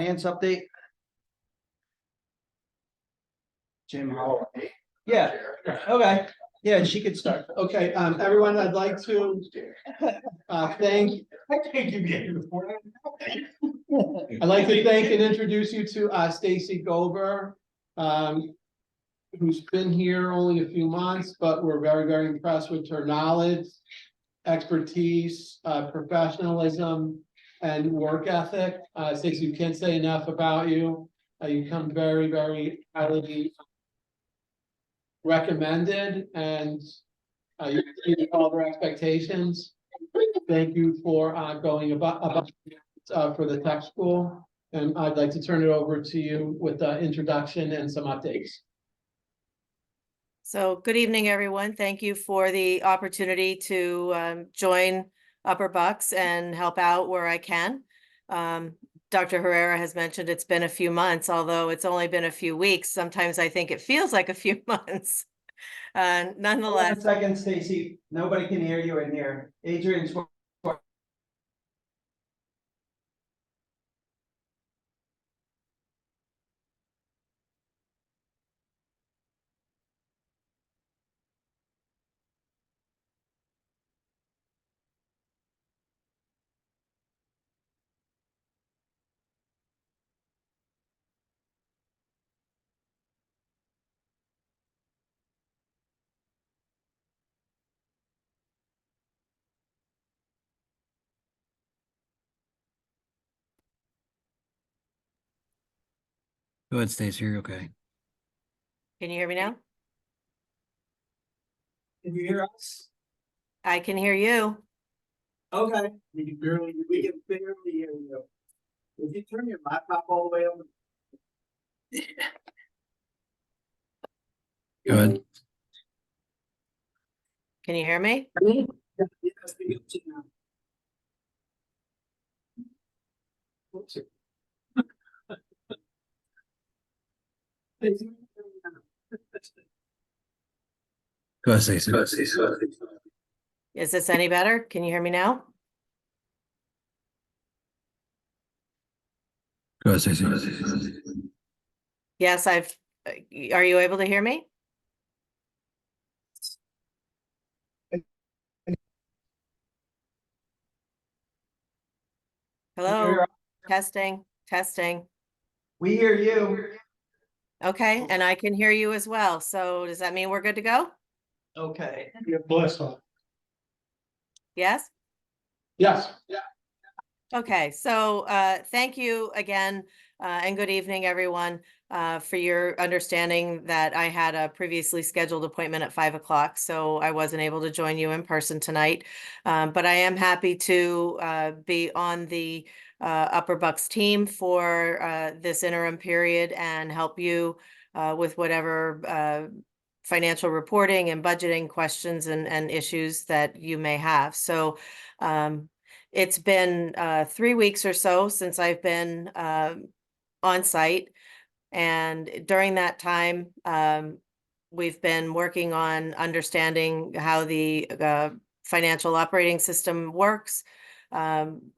Finance update. Jim Holloway. Yeah, okay. Yeah, she could start. Okay, everyone, I'd like to thank, I'd like to thank and introduce you to Stacy Gober, who's been here only a few months, but we're very, very impressed with her knowledge, expertise, professionalism, and work ethic. Stacy, you can't say enough about you. You come very, very highly recommended, and you exceeded all their expectations. Thank you for going about for the tech school, and I'd like to turn it over to you with the introduction and some updates. So good evening, everyone. Thank you for the opportunity to join Upper Bucks and help out where I can. Dr. Herrera has mentioned it's been a few months, although it's only been a few weeks. Sometimes I think it feels like a few months. Nonetheless. 1 second, Stacy. Nobody can hear you in here. Adrian's. Go ahead, Stacy, you're okay. Can you hear me now? Can you hear us? I can hear you. Okay. We can barely hear you. If you turn your laptop all the way over. Go ahead. Can you hear me? Go ahead, Stacy. Is this any better? Can you hear me now? Go ahead, Stacy. Yes, are you able to hear me? Hello, testing. We hear you. Okay, and I can hear you as well. So does that mean we're good to go? Okay. Bless her. Yes? Yes. Yeah. Okay, so thank you again, and good evening, everyone, for your understanding that I had a previously scheduled appointment at 5 o'clock, so I wasn't able to join you in person tonight. But I am happy to be on the Upper Bucks team for this interim period and help you with whatever financial reporting and budgeting questions and issues that you may have. So it's been 3 weeks or so since I've been on site. And during that time, we've been working on understanding how the financial operating system works,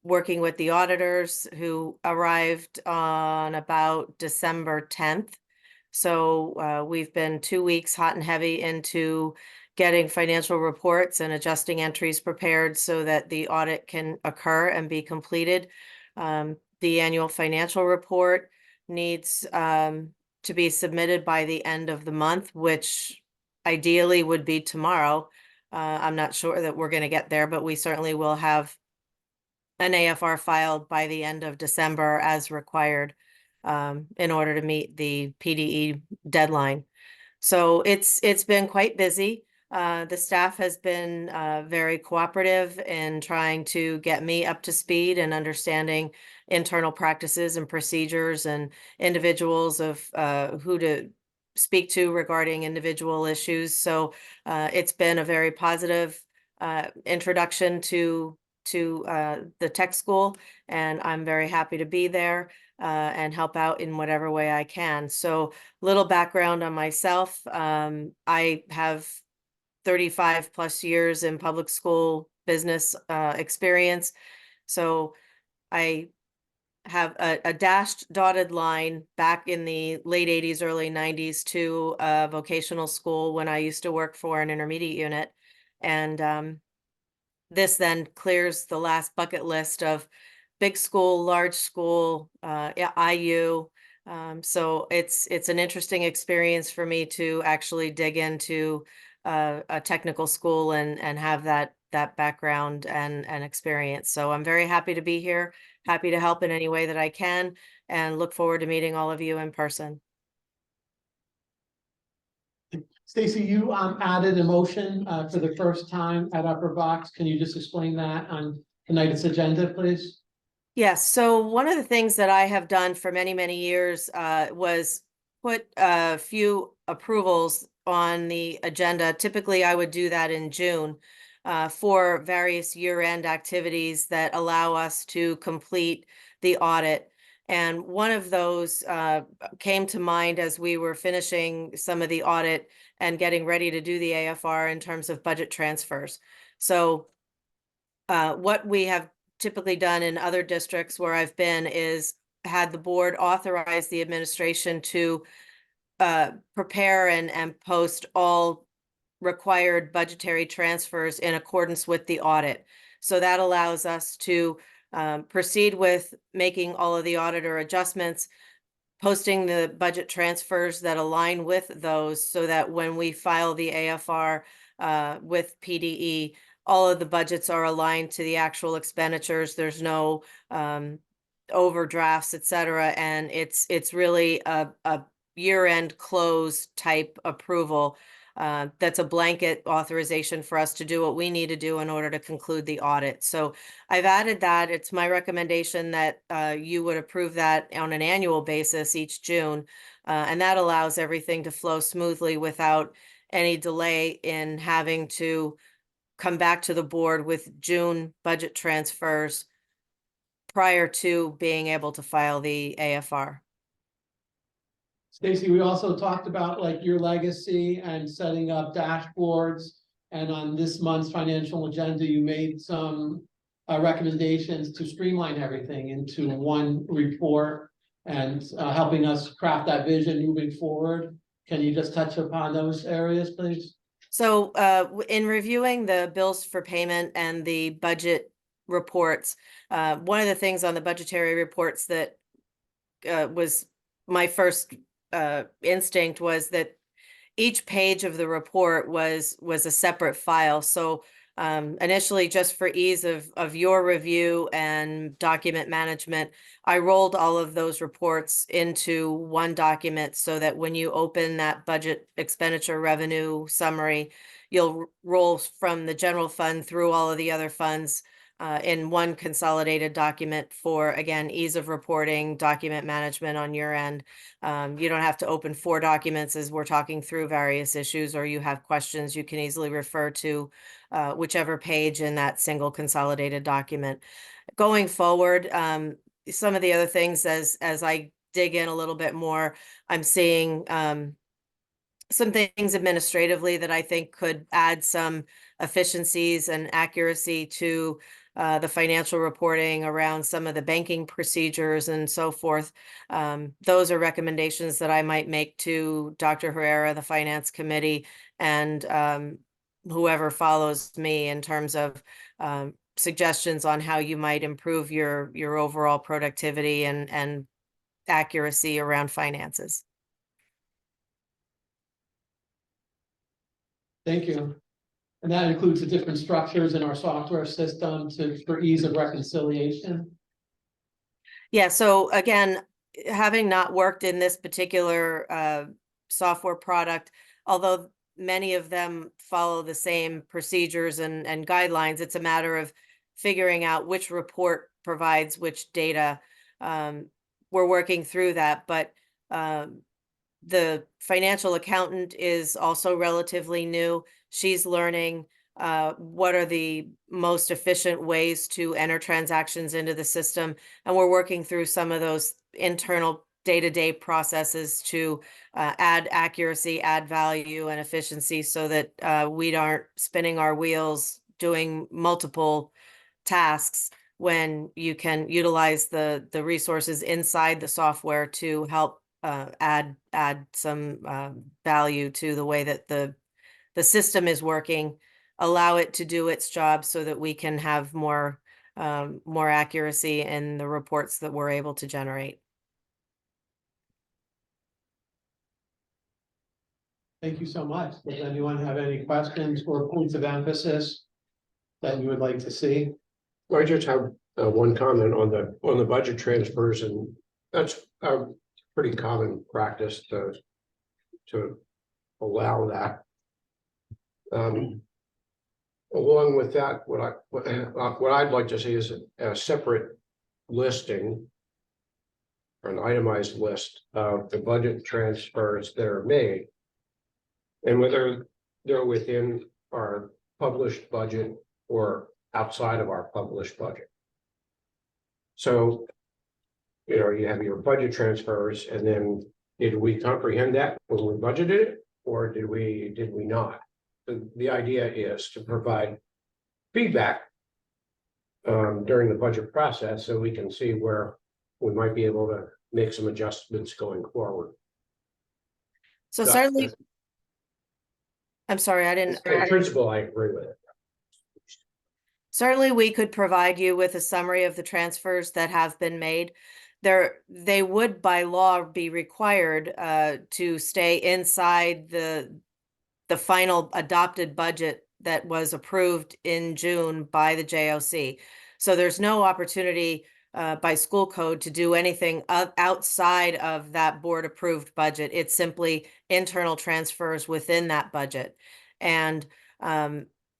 working with the auditors who arrived on about December 10th. So we've been 2 weeks hot and heavy into getting financial reports and adjusting entries prepared so that the audit can occur and be completed. The annual financial report needs to be submitted by the end of the month, which ideally would be tomorrow. I'm not sure that we're going to get there, but we certainly will have an AFR filed by the end of December as required in order to meet the PDE deadline. So it's been quite busy. The staff has been very cooperative in trying to get me up to speed and understanding internal practices and procedures and individuals of who to speak to regarding individual issues. So it's been a very positive introduction to the tech school, and I'm very happy to be there and help out in whatever way I can. So little background on myself. I have 35 plus years in public school business experience. So I have a dashed dotted line back in the late 80s, early 90s to a vocational school when I used to work for an intermediate unit. And this then clears the last bucket list of big school, large school, yeah, IU. So it's an interesting experience for me to actually dig into a technical school and have that background and experience. So I'm very happy to be here, happy to help in any way that I can, and look forward to meeting all of you in person. Stacy, you added a motion for the first time at Upper Box. Can you just explain that on tonight's agenda, please? Yes, so one of the things that I have done for many, many years was put a few approvals on the agenda. Typically, I would do that in June for various year-end activities that allow us to complete the audit. And one of those came to mind as we were finishing some of the audit and getting ready to do the AFR in terms of budget transfers. So what we have typically done in other districts where I've been is had the board authorize the administration to prepare and post all required budgetary transfers in accordance with the audit. So that allows us to proceed with making all of the auditor adjustments, posting the budget transfers that align with those so that when we file the AFR with PDE, all of the budgets are aligned to the actual expenditures. There's no overdrafts, et cetera. And it's really a year-end close type approval. That's a blanket authorization for us to do what we need to do in order to conclude the audit. So I've added that. It's my recommendation that you would approve that on an annual basis each June. And that allows everything to flow smoothly without any delay in having to come back to the board with June budget transfers prior to being able to file the AFR. Stacy, we also talked about like your legacy and setting up dashboards. And on this month's financial agenda, you made some recommendations to streamline everything into one report and helping us craft that vision moving forward. Can you just touch upon those areas, please? So in reviewing the bills for payment and the budget reports, one of the things on the budgetary reports that was my first instinct was that each page of the report was a separate file. So initially, just for ease of your review and document management, I rolled all of those reports into one document so that when you open that budget expenditure revenue summary, you'll roll from the general fund through all of the other funds in one consolidated document for, again, ease of reporting, document management on your end. You don't have to open 4 documents as we're talking through various issues, or you have questions, you can easily refer to whichever page in that single consolidated document. Going forward, some of the other things as I dig in a little bit more, I'm seeing some things administratively that I think could add some efficiencies and accuracy to the financial reporting around some of the banking procedures and so forth. Those are recommendations that I might make to Dr. Herrera, the Finance Committee, and whoever follows me in terms of suggestions on how you might improve your overall productivity and accuracy around finances. Thank you. And that includes the different structures in our software system for ease of reconciliation. Yeah, so again, having not worked in this particular software product, although many of them follow the same procedures and guidelines, it's a matter of figuring out which report provides which data. We're working through that, but the financial accountant is also relatively new. She's learning what are the most efficient ways to enter transactions into the system. And we're working through some of those internal day-to-day processes to add accuracy, add value and efficiency so that we aren't spinning our wheels doing multiple tasks. when you can utilize the resources inside the software to help add some value to the way that the system is working, allow it to do its job so that we can have more accuracy in the reports that we're able to generate. Thank you so much. Does anyone have any questions or points of emphasis that you would like to see? I just have one comment on the budget transfers, and that's a pretty common practice to allow that. Along with that, what I'd like to see is a separate listing, or an itemized list of the budget transfers that are made, and whether they're within our published budget or outside of our published budget. So, you know, you have your budget transfers, and then did we comprehend that when we budgeted it, or did we not? The idea is to provide feedback during the budget process, so we can see where we might be able to make some adjustments going forward. So certainly, I'm sorry, I didn't. In principle, I agree with it. Certainly, we could provide you with a summary of the transfers that have been made. They would by law be required to stay inside the final adopted budget that was approved in June by the JOC. So there's no opportunity by school code to do anything outside of that board approved budget. It's simply internal transfers within that budget. And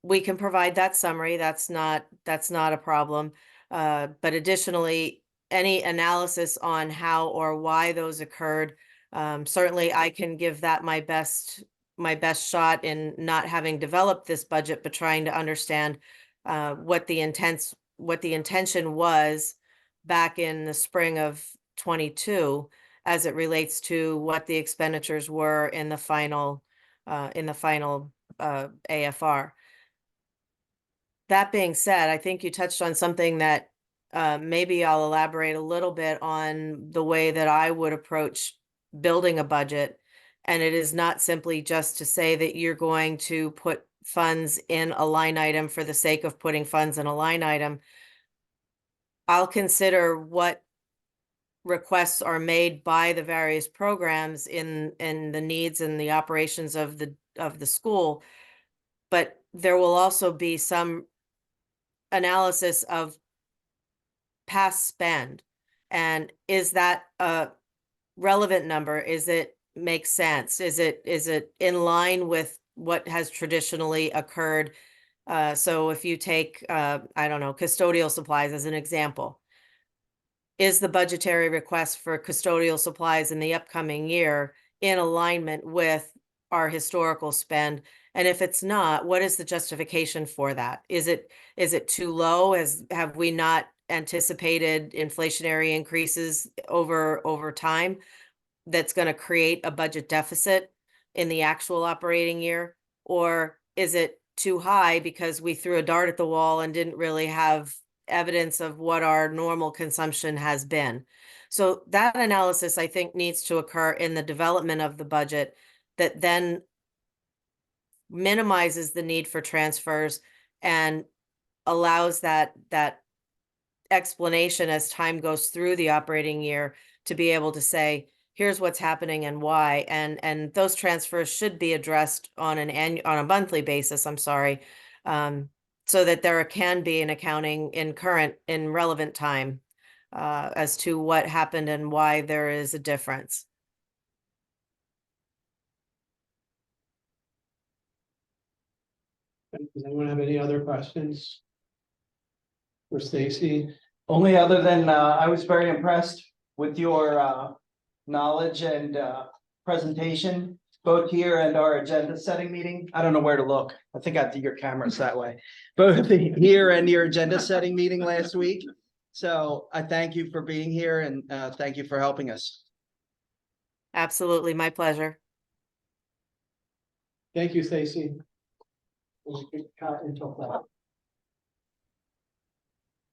we can provide that summary. That's not a problem. But additionally, any analysis on how or why those occurred, certainly I can give that my best shot in not having developed this budget, but trying to understand what the intention was back in the spring of 22 as it relates to what the expenditures were in the final AFR. That being said, I think you touched on something that maybe I'll elaborate a little bit on the way that I would approach building a budget. And it is not simply just to say that you're going to put funds in a line item for the sake of putting funds in a line item. I'll consider what requests are made by the various programs in the needs and the operations of the school, but there will also be some analysis of past spend. And is that a relevant number? Is it make sense? Is it in line with what has traditionally occurred? So if you take, I don't know, custodial supplies as an example, is the budgetary request for custodial supplies in the upcoming year in alignment with our historical spend? And if it's not, what is the justification for that? Is it too low? Have we not anticipated inflationary increases over time that's going to create a budget deficit in the actual operating year? Or is it too high because we threw a dart at the wall and didn't really have evidence of what our normal consumption has been? So that analysis, I think, needs to occur in the development of the budget that then minimizes the need for transfers and allows that explanation as time goes through the operating year to be able to say, here's what's happening and why. And those transfers should be addressed on a monthly basis, I'm sorry, so that there can be an accounting in relevant time as to what happened and why there is a difference. Does anyone have any other questions for Stacy? Only other than I was very impressed with your knowledge and presentation, both here and our agenda setting meeting. I don't know where to look. I think I think your camera's that way. Both here and your agenda setting meeting last week. So I thank you for being here and thank you for helping us. Absolutely, my pleasure. Thank you, Stacy. We could cut until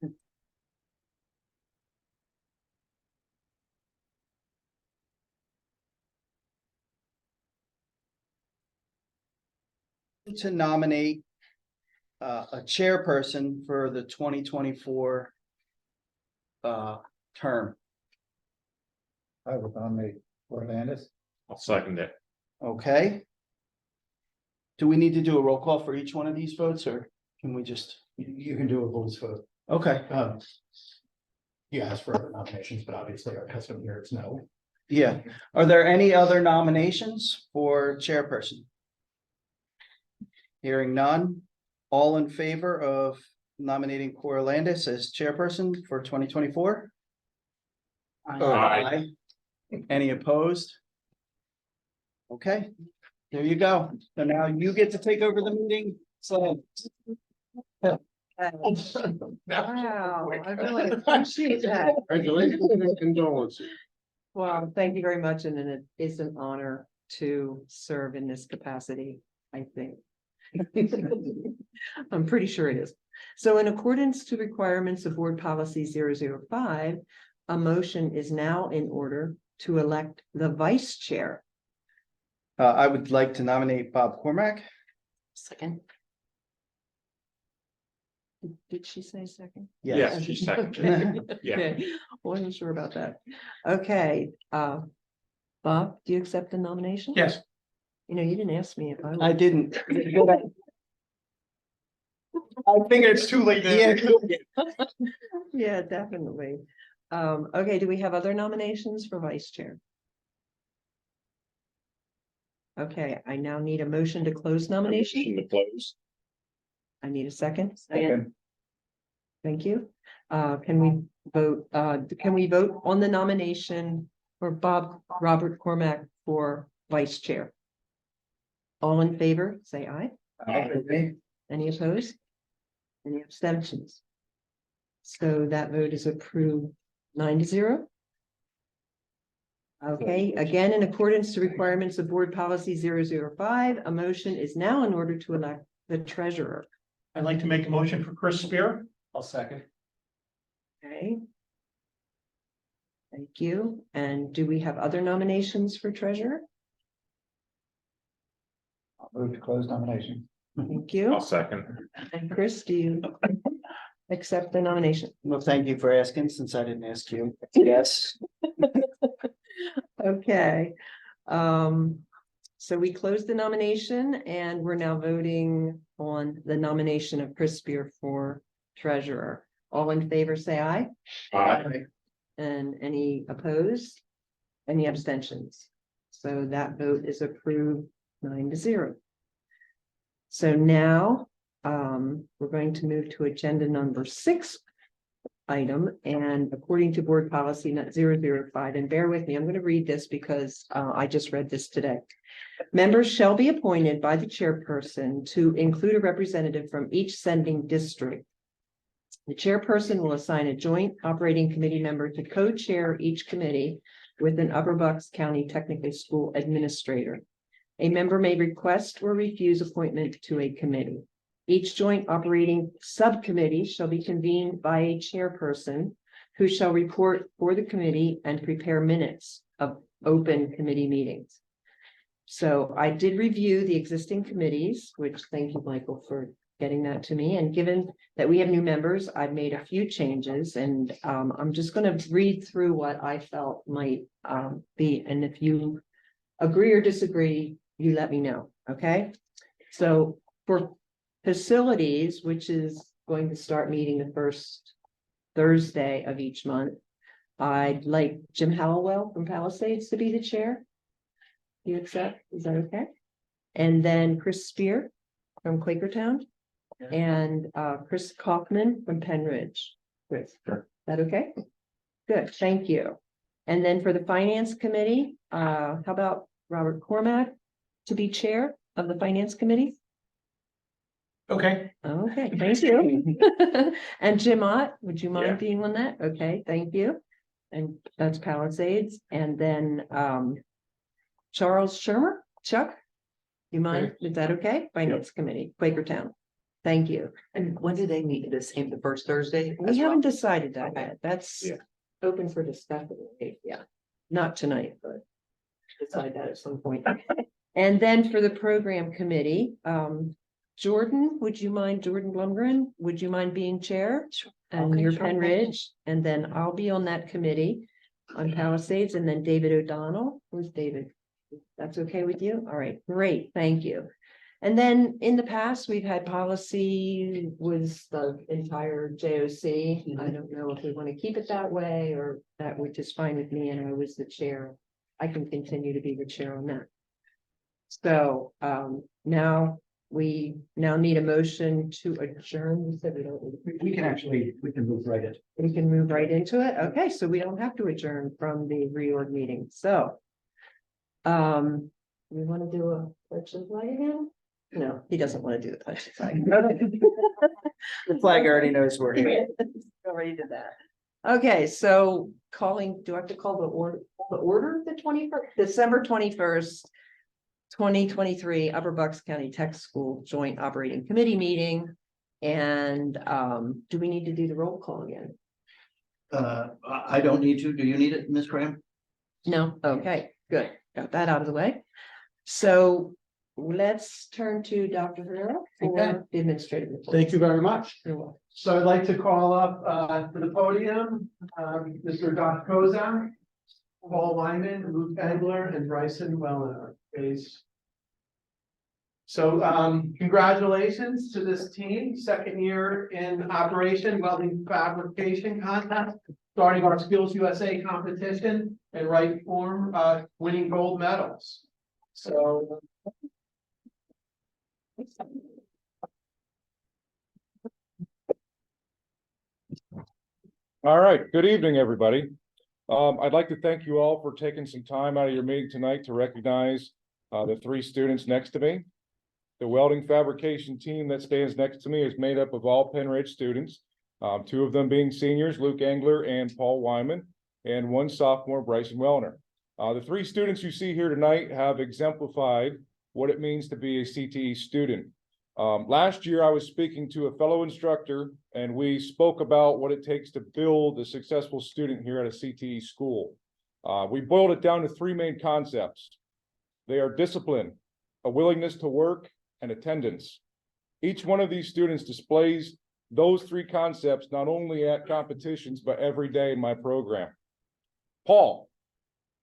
that. to nominate a chairperson for the 2024 term. I would nominate Orlandis. I'll second it. Okay. Do we need to do a roll call for each one of these votes, or can we just, You can do a voice vote. okay, You asked for other nominations, but obviously our custom here is no. yeah. Are there any other nominations for chairperson? Hearing none, all in favor of nominating Cora Landis as chairperson for 2024? Aye. Any opposed? Okay, there you go. So now you get to take over the meeting. So Wow, I really appreciate that. Congratulations and condolences. Well, thank you very much, and it is an honor to serve in this capacity, I think. I'm pretty sure it is. So in accordance to requirements of Board Policy 005, a motion is now in order to elect the vice chair. I would like to nominate Bob Cormack. Second. Did she say second? Yes, she seconded it. Yeah. Okay, wasn't sure about that. Okay, Bob, do you accept the nomination? Yes. You know, you didn't ask me if I. I would. didn't. I think it's too late. Yeah. Yeah, definitely. Okay, do we have other nominations for vice chair? Okay, I now need a motion to close nomination. Motion to close. I need a second. Second. Thank you. Can we vote on the nomination for Robert Cormack for vice chair? All in favor, say aye. Any opposed? Any abstentions? So that vote is approved 9-0. Okay, again, in accordance to requirements of Board Policy 005, a motion is now in order to elect the treasurer. I'd like to make a motion for Chris Spear. I'll second. Okay. Thank you. And do we have other nominations for treasurer? I'll move to close nomination. Thank you. I'll second. And Chris, do you accept the nomination? Well, thank you for asking, since I didn't ask you. Yes. Okay. So we closed the nomination and we're now voting on the nomination of Chris Spear for treasurer. All in favor, say aye. Aye. And any opposed? Any abstentions? So that vote is approved 9-0. So now, we're going to move to agenda number 6 item, and according to Board Policy 005, and bear with me, I'm going to read this because I just read this today. Members shall be appointed by the chairperson to include a representative from each sending district. The chairperson will assign a joint operating committee member to co-chair each committee with an Upper Bucks County Technical School administrator. A member may request or refuse appointment to a committee. Each joint operating subcommittee shall be convened by a chairperson who shall report for the committee and prepare minutes of open committee meetings. So I did review the existing committees, which thank you, Michael, for getting that to me. And given that we have new members, I've made a few changes, and I'm just going to read through what I felt might be. And if you agree or disagree, you let me know. Okay. So for facilities, which is going to start meeting the first Thursday of each month, I'd like Jim Hallowell from Palisades to be the chair. You accept? Is that okay? And then Chris Spear from Quakertown and Chris Kaufman from Penn Ridge. Chris, is that okay? Good, thank you. And then for the Finance Committee, how about Robert Cormack to be chair of the Finance Committee? Okay. Okay, thank you. And Jim Ott, would you mind Yeah. being on that? Okay, thank you. And that's Palisades. And then Charles Shermer, Chuck, you mind? Is that okay? Finance Committee, Quakertown. Thank you. And when do they meet? The first Thursday? We haven't decided that yet. That's Yeah. open for discussion. Yeah, not tonight, but decide that at some point. And then for the program committee, Jordan, Jordan Blumgren, would you mind being chair? And Okay, you're sure. Penn Ridge, and then I'll be on that committee on Palisades, and then David O'Donnell. Who's David? That's okay with you? All right, great, thank you. And then in the past, we've had policy was the entire JOC. I don't know if we want to keep it that way or that, which is fine with me, and I was the chair. I can continue to be the chair on that. So now we need a motion to adjourn. We said we don't. We can move right in. We can move right into it. Okay, so we don't have to adjourn from the reorg meeting. So we want to do a pledge and flag again? No, he doesn't want to do the pledge and flag. The flag already knows we're here. Already did that. Okay, so do I have to call the order, the 21st, December 21st, 2023 Upper Bucks County Tech School Joint Operating Committee meeting. And do we need to do the roll call again? I don't need to. Do you need it, Ms. Graham? No, okay, good. Got that out of the way. So let's turn to Dr. Herrera Okay. for the administrative report. Thank you very much. You're welcome. So I'd like to call up to the podium, Mr. Doc Kozak, Paul Wyman, Luke Engler, and Bryson Wellner, please. So congratulations to this team, second year in operation, welding fabrication contest, starting our Skills USA competition and right form, winning gold medals. So. All right, good evening, everybody. I'd like to thank you all for taking some time out of your meeting tonight to recognize the three students next to me. The welding fabrication team that stands next to me is made up of all Penn Ridge students, two of them being seniors, Luke Engler and Paul Wyman, and one sophomore, Bryson Wellner. The three students you see here tonight have exemplified what it means to be a CTE student. Last year, I was speaking to a fellow instructor, and we spoke about what it takes to build a successful student here at a CTE school. We boiled it down to three main concepts. They are discipline, a willingness to work, and attendance. Each one of these students displays those three concepts not only at competitions, but every day in my program. Paul,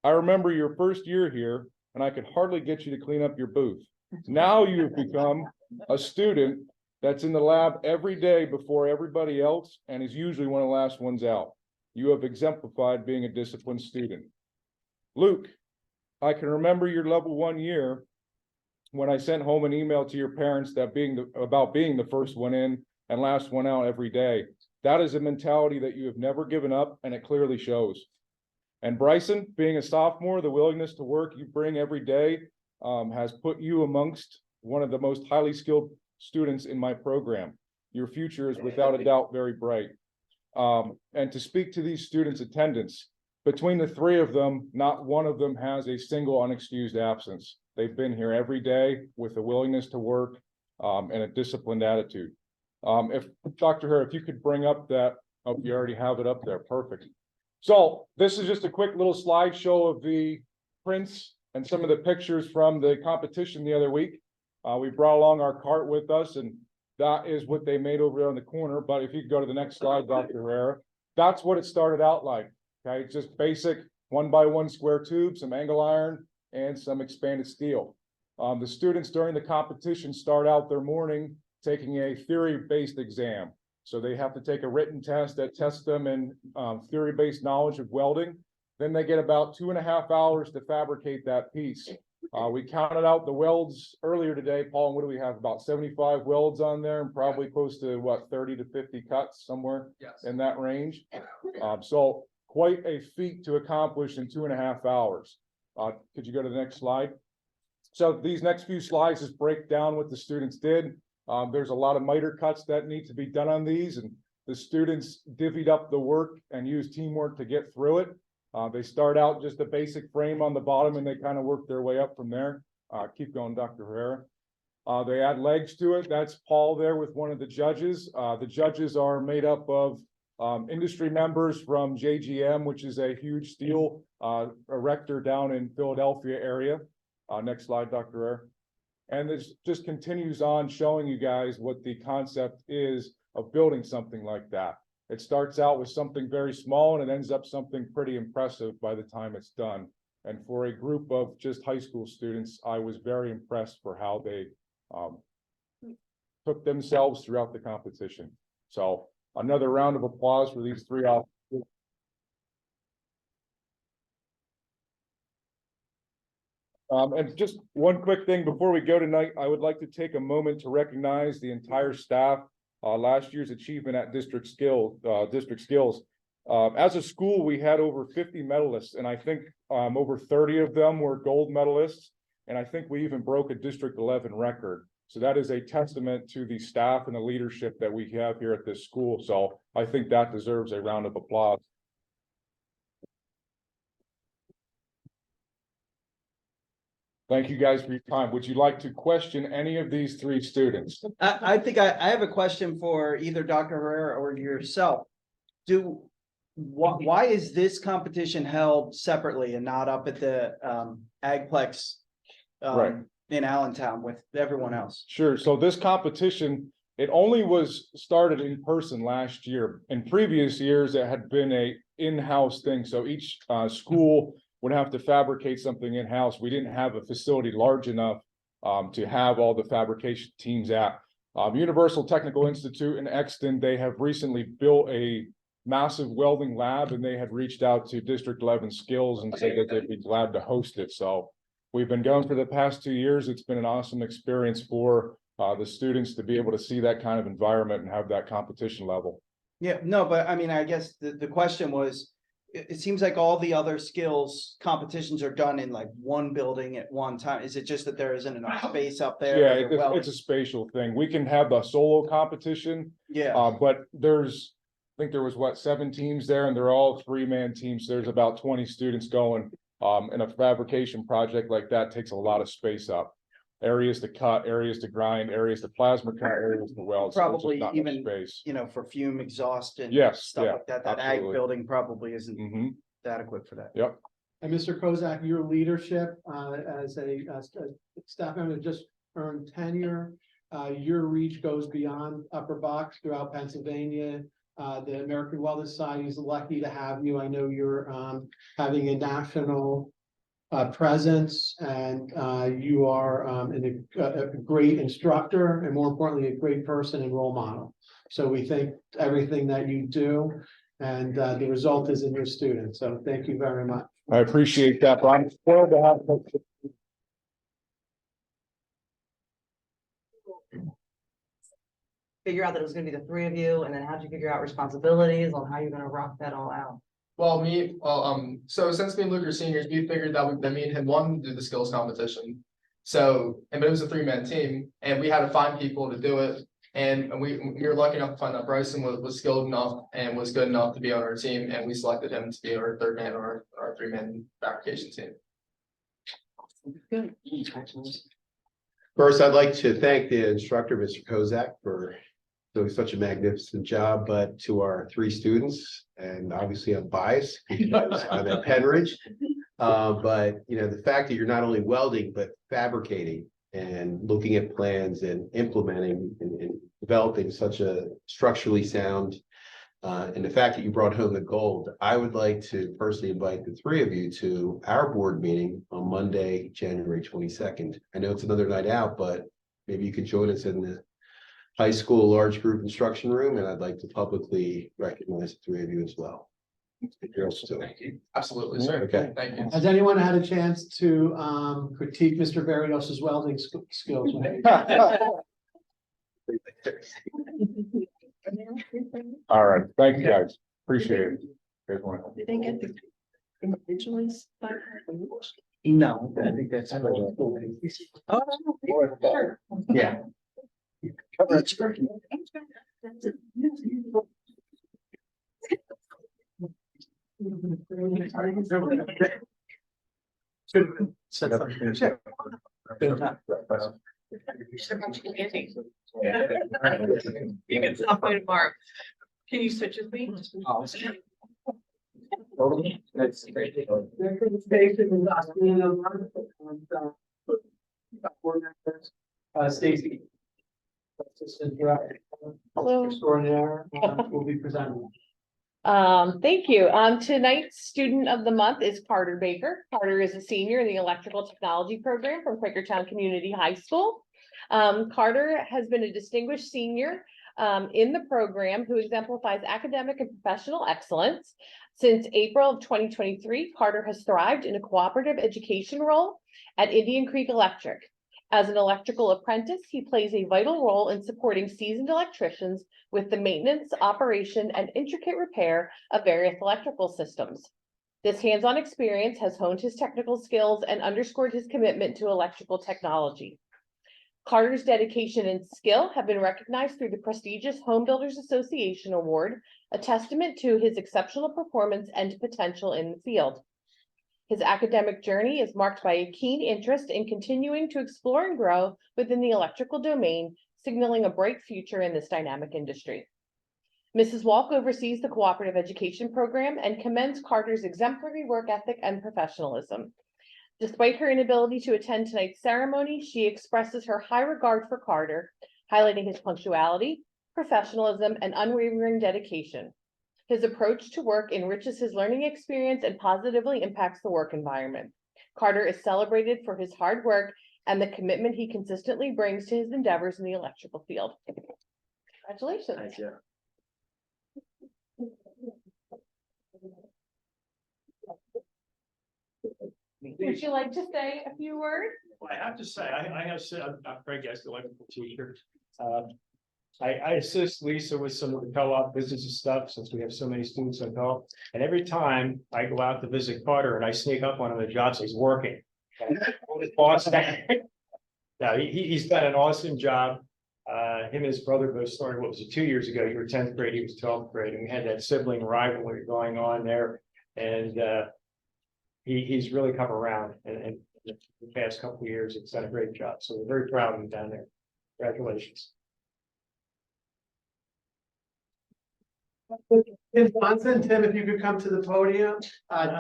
I remember your first year here, and I could hardly get you to clean up your booth. Now you've become a student that's in the lab every day before everybody else and is usually one of the last ones out. You have exemplified being a disciplined student. Luke, I can remember your level 1 year when I sent home an email to your parents that about being the first one in and last one out every day. That is a mentality that you have never given up, and it clearly shows. And Bryson, being a sophomore, the willingness to work you bring every day has put you amongst one of the most highly skilled students in my program. Your future is without a doubt very bright. And to speak to these students' attendance, between the three of them, not one of them has a single unexcused absence. They've been here every day with a willingness to work and a disciplined attitude. If Dr. Herr, if you could bring up that, oh, you already have it up there, perfect. So this is just a quick little slideshow of the prints and some of the pictures from the competition the other week. We brought along our cart with us, and that is what they made over there in the corner. But if you could go to the next slide, Dr. Herrera, that's what it started out like. Okay, just basic 1x1 square tube, some angle iron, and some expanded steel. The students during the competition start out their morning taking a theory-based exam. So they have to take a written test that tests them in theory-based knowledge of welding. Then they get about 2.5 hours to fabricate that piece. We counted out the welds earlier today, Paul, and what do we have? About 75 welds on there and probably close to what, 30 to 50 cuts somewhere in that range. So quite a feat to accomplish in 2.5 hours. Could you go to the next slide? So these next few slides just break down what the students did. There's a lot of miter cuts that need to be done on these, and the students divvied up the work and used teamwork to get through it. They start out just a basic frame on the bottom and they kind of work their way up from there. Keep going, Dr. Herrera. They add legs to it. That's Paul there with one of the judges. The judges are made up of industry members from JGM, which is a huge steel erector down in Philadelphia area. Next slide, Dr. Herrera. And this just continues on showing you guys what the concept is of building something like that. It starts out with something very small and it ends up something pretty impressive by the time it's done. And for a group of just high school students, I was very impressed for how they took themselves throughout the competition. So another round of applause for these three officers. And just one quick thing before we go tonight, I would like to take a moment to recognize the entire staff. Last year's achievement at District Skills. As a school, we had over 50 medalists, and I think over 30 of them were gold medalists. And I think we even broke a District 11 record. So that is a testament to the staff and the leadership that we have here at this school. So I think that deserves a round of applause. Thank you guys for your time. Would you like to question any of these three students? I think I have a question for either Dr. Herrera or yourself. Why is this competition held separately and not up at the Agplex Right. in Allentown with everyone else? Sure. So this competition, it only was started in person last year. In previous years, it had been a in-house thing. So each school would have to fabricate something in-house. We didn't have a facility large enough to have all the fabrication teams at. Universal Technical Institute in Exton, they have recently built a massive welding lab, and they had reached out to District 11 Skills and said that they'd be glad to host it. So we've been going for the past 2 years. It's been an awesome experience for the students to be able to see that kind of environment and have that competition level. Yeah, no, but I mean, I guess the question was, it seems like all the other skills competitions are done in like one building at one time. Is it just that there isn't enough space up there? Yeah, it's a spatial thing. We can have the solo competition, Yeah, but I think there was 7 teams there, and they're all 3-man teams. There's about 20 students going. And a fabrication project like that takes a lot of space up. Areas to cut, areas to grind, areas to plasma cut, areas to weld. So there's just probably not enough even, space. for fume exhaust and Yes, stuff yeah, like that. That ag absolutely. building probably isn't Mhm. adequate for that. Yep. And Mr. Kozak, your leadership as a staff member just earned tenure. Your reach goes beyond Upper Box throughout Pennsylvania. The American Wellness Society is lucky to have you. I know you're having a national presence, and you are a great instructor, and more importantly, a great person and role model. So we think everything that you do, and the result is in your students. So thank you very much. I appreciate that, but I'm spoiled to have. Figure out that it was gonna be the three of you, and then how'd you figure out responsibilities on how you're gonna rock that all out? So since me and Luke are seniors, we figured that me and him wanted to do the skills competition. So, but it was a 3-man team, and we had to find people to do it. And we were lucky enough to find that Bryson was skilled enough and was good enough to be on our team, and we selected him to be our 3rd man or our 3-man fabrication team. Good. First, I'd like to thank the instructor, Mr. Kozak, for doing such a magnificent job, but to our 3 students, and obviously I'm biased because I'm at Penridge. But the fact that you're not only welding, but fabricating and looking at plans and implementing and developing such a structurally sound, and the fact that you brought home the gold, I would like to personally invite the 3 of you to our board meeting on Monday, January 22nd. I know it's another night out, but maybe you could join us in the high school large group instruction room, and I'd like to publicly recognize the 3 of you as well. Thank you. Absolutely, sir. Okay. Thank you. Has anyone had a chance to critique Mr. Berrios's welding skills? All right, thank you guys. Appreciate it. You guys want to- Did they get the individually? No, I think that's. Yeah. You can stop by tomorrow. Can you switch with me? That's great. Stacy. Assistant Director Hello. Extraordinaire, will be presenting. Thank you. Tonight's student of the month is Carter Baker. Carter is a senior in the electrical technology program from Quakertown Community High School. Carter has been a distinguished senior in the program who exemplifies academic and professional excellence. Since April of 2023, Carter has thrived in a cooperative education role at Indian Creek Electric. As an electrical apprentice, he plays a vital role in supporting seasoned electricians with the maintenance, operation, and intricate repair of various electrical systems. This hands-on experience has honed his technical skills and underscored his commitment to electrical technology. Carter's dedication and skill have been recognized through the prestigious Home Builders Association Award, a testament to his exceptional performance and potential in the field. His academic journey is marked by a keen interest in continuing to explore and grow within the electrical domain, signaling a bright future in this dynamic industry. Mrs. Walk oversees the cooperative education program and commends Carter's exemplary work ethic and professionalism. Despite her inability to attend tonight's ceremony, she expresses her high regard for Carter, highlighting his punctuality, professionalism, and unwavering dedication. His approach to work enriches his learning experience and positively impacts the work environment. Carter is celebrated for his hard work and the commitment he consistently brings to his endeavors in the electrical field. Congratulations. Thank you. Would you like to say a few words? Well, I have to say, I have said, I'm Craig Guest, electrical teacher. I assist Lisa with some of the co-op business and stuff since we have so many students on co-op. And every time I go out to visit Carter and I sneak up on him at jobs, he's working. Now, he's done an awesome job. Him and his brother both started, what was it, 2 years ago? You were 10th grade, he was 12th grade, and we had that sibling rivalry going on there. And he's really come around and the past couple of years, it's done a great job. So we're very proud of him down there. Congratulations. Tim Johnson, Tim, if you could come to the podium.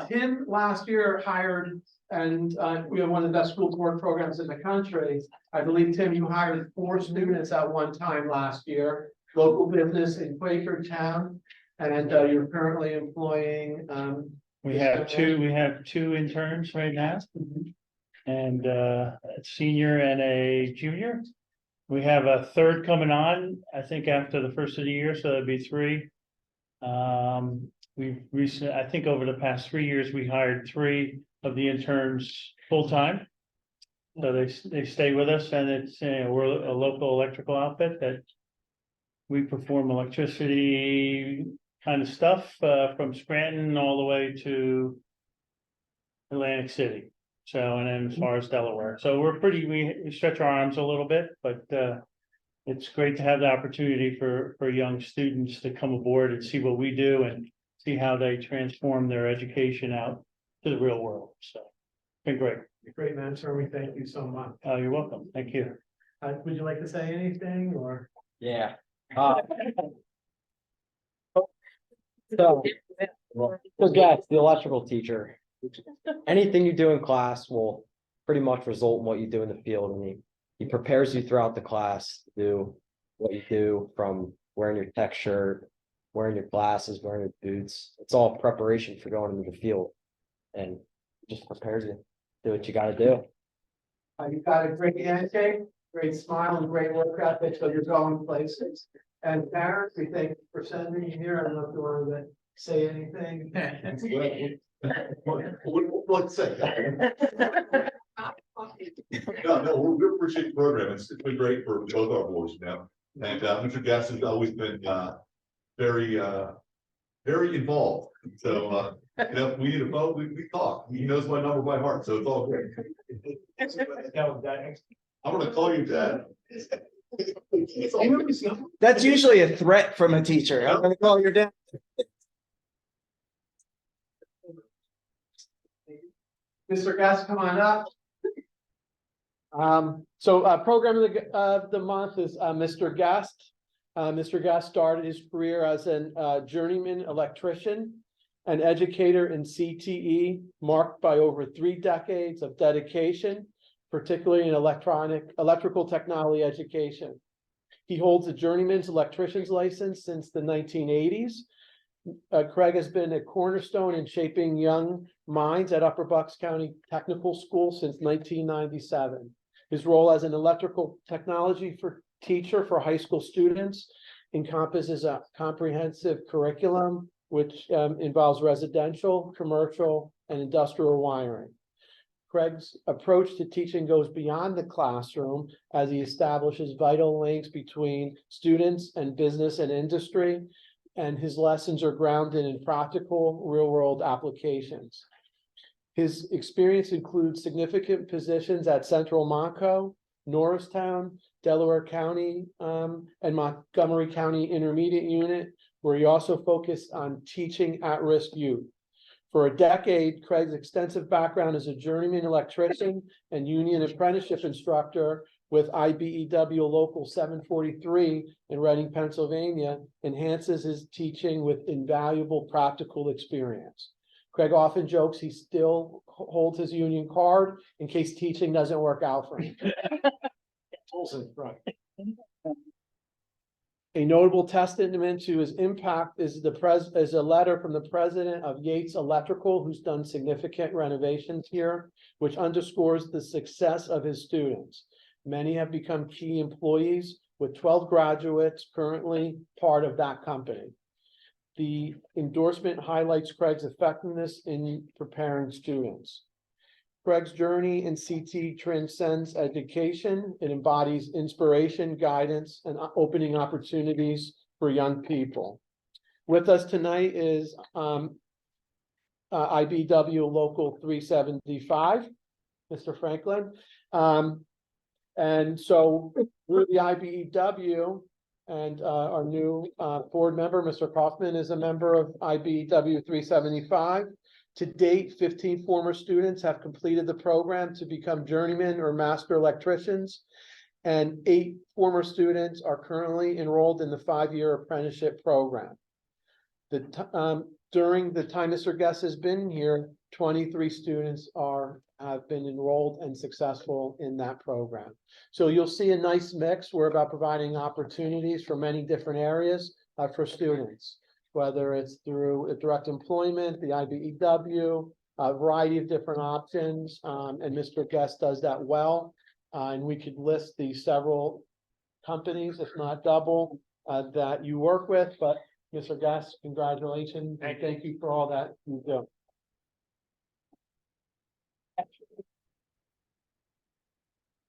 Tim last year hired, and we have one of the best school board programs in the country. I believe, Tim, you hired 4 students at one time last year, local business in Quakertown, and you're currently employing. We have two interns right now. And a senior and a junior. We have a third coming on, I think, after the first of the year, so that'd be 3. We've recently, I think over the past 3 years, we hired 3 of the interns full-time. So they stay with us, and it's, we're a local electrical outfit that we perform electricity kind of stuff, from Scranton all the way to Atlantic City. So, and then as far as Delaware. So we stretch our arms a little bit, but it's great to have the opportunity for young students to come aboard and see what we do and see how they transform their education out to the real world. So it's been great. Great mentor. We thank you so much. You're welcome. Thank you. Would you like to say anything or? Yeah. So guys, the electrical teacher, anything you do in class will pretty much result in what you do in the field. And he prepares you throughout the class to do what you do, from wearing your tech shirt, wearing your glasses, wearing your boots. It's all preparation for going into the field, and just prepares you to do what you got to do. You've got a great handshake, great smile, and great work ethic, so you're going places. And parents, we thank you for sending you here. I don't know if you wanted to say anything. Let's say. No, we appreciate the program. It's been great for both our boys now. And Mr. Gass has always been very involved. So we need a vote, we talk. He knows my number by heart, so it's all great. I'm gonna call you Dad. That's usually a threat from a teacher. I'm gonna call your dad. Mr. Guest, come on up. Program of the month is Mr. Guest. Mr. Guest started his career as a journeyman electrician, an educator in CTE, marked by over 3 decades of dedication particularly in electrical technology education. He holds a journeyman's electrician's license since the 1980s. Craig has been a cornerstone in shaping young minds at Upper Bucks County Technical School since 1997. His role as an electrical technology teacher for high school students encompasses a comprehensive curriculum, which involves residential, commercial, and industrial wiring. Craig's approach to teaching goes beyond the classroom as he establishes vital links between students and business and industry, and his lessons are grounded in practical, real-world applications. His experience includes significant positions at Central Monco, Norristown, Delaware County, and Montgomery County Intermediate Unit, where he also focused on teaching at-risk youth. For a decade, Craig's extensive background as a journeyman electrician and union apprenticeship instructor with IBEW Local 743 in Reading, Pennsylvania, enhances his teaching with invaluable practical experience. Craig often jokes he still holds his union card in case teaching doesn't work out for him. A notable testament to his impact is a letter from the president of Yates Electrical, who's done significant renovations here, which underscores the success of his students. Many have become key employees, with 12 graduates currently part of that company. The endorsement highlights Craig's effectiveness in preparing students. Craig's journey in CT transcends education. It embodies inspiration, guidance, and opening opportunities for young people. With us tonight is IBW Local 375, Mr. Franklin. And so through the IBEW and our new board member, Mr. Kaufman, is a member of IBEW 375. To date, 15 former students have completed the program to become journeymen or master electricians, and 8 former students are currently enrolled in the 5-year apprenticeship program. During the time Mr. Guest has been here, 23 students have been enrolled and successful in that program. So you'll see a nice mix. We're about providing opportunities for many different areas for students, whether it's through direct employment, the IBEW, a variety of different options, and Mr. Guest does that well. And we could list the several companies, if not double, that you work with, but Mr. Guest, congratulations, and thank you for all that you do.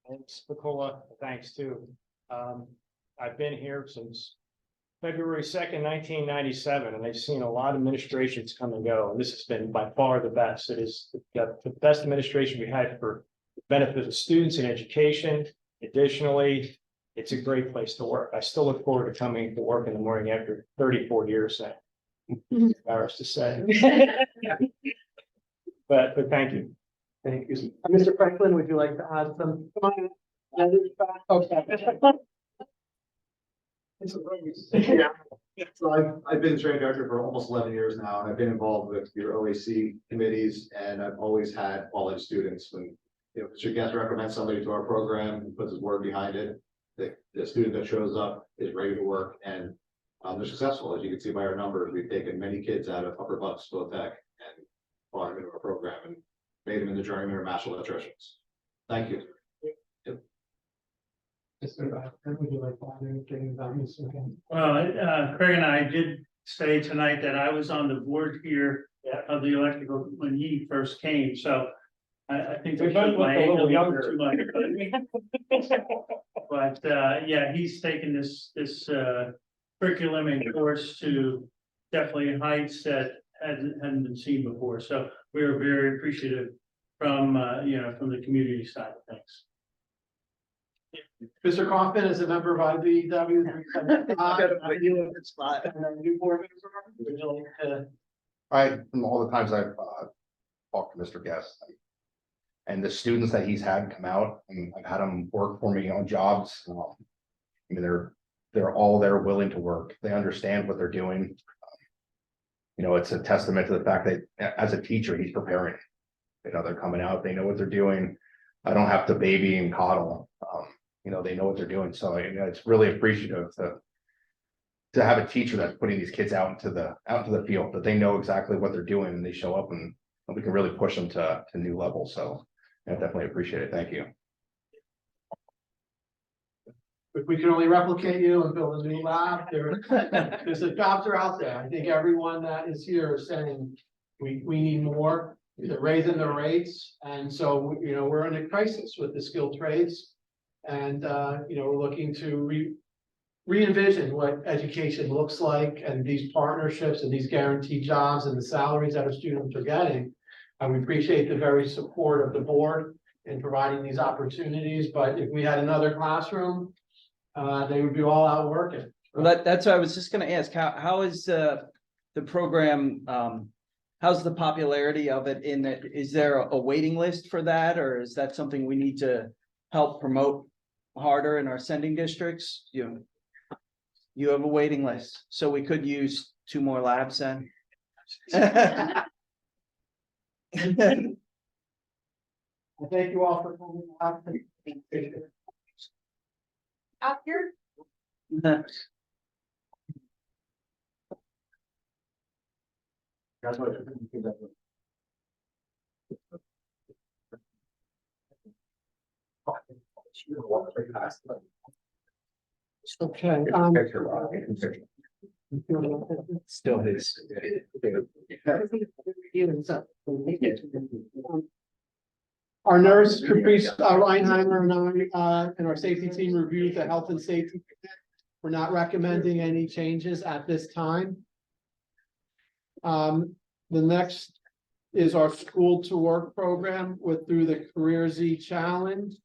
Thanks, Nicola. Thanks too. I've been here since February 2nd, 1997, and I've seen a lot of administrations come and go, and this has been by far the best. It is the best administration we had for the benefit of students and education. Additionally, it's a great place to work. I still look forward to coming to work in the morning after 34 years. I'm embarrassed to say. But thank you. Thank you. Mr. Franklin, would you like to add some? Okay. Yeah. So I've been trade director for almost 11 years now, and I've been involved with your OAC committees, and I've always had quality students. When Mr. Guest recommends somebody to our program and puts his word behind it, the student that shows up is ready to work, and they're successful. As you can see by our numbers, we've taken many kids out of Upper Bucks School of Tech and brought them into our program and made them into journeyman or master electricians. Thank you. Would you like to add anything about Mr. Guest? Well, Craig and I did say tonight that I was on the board here of the electrical when he first came, so I think We both look a little younger. But yeah, he's taken this curriculum and course to definitely heights that hadn't been seen before. So we are very appreciative from from the community side of things. Mr. Kaufman is a member of IBEW 375. And a new board member. Would you like to? From all the times I've talked to Mr. Guest and the students that he's had come out, and I've had them work for me on jobs. I mean, they're all there willing to work. They understand what they're doing. It's a testament to the fact that as a teacher, he's preparing. They're coming out, they know what they're doing. I don't have to baby and coddle. They know what they're doing. So it's really appreciative to have a teacher that's putting these kids out into the field, that they know exactly what they're doing and they show up and we can really push them to new levels. So I definitely appreciate it. Thank you. If we can only replicate you and build a new lab, there's the jobs are out there. I think everyone that is here is saying we need more. They're raising their rates, and so we're in a crisis with the skilled trades, and we're looking to re-envision what education looks like, and these partnerships and these guaranteed jobs and the salaries that our students are getting. And we appreciate the very support of the board in providing these opportunities. But if we had another classroom, they would be all out working. Well, that's what I was just gonna ask. How is the program, how's the popularity of it in that? Is there a waiting list for that, or is that something we need to help promote harder in our sending districts? You have a waiting list, so we could use 2 more labs then. I thank you all for coming out. Out here. Okay. Still his. Our nurse, Caprice Reinheimer, and our safety team reviewed the health and safety. We're not recommending any changes at this time. The next is our school to work program through the Career Z Challenge.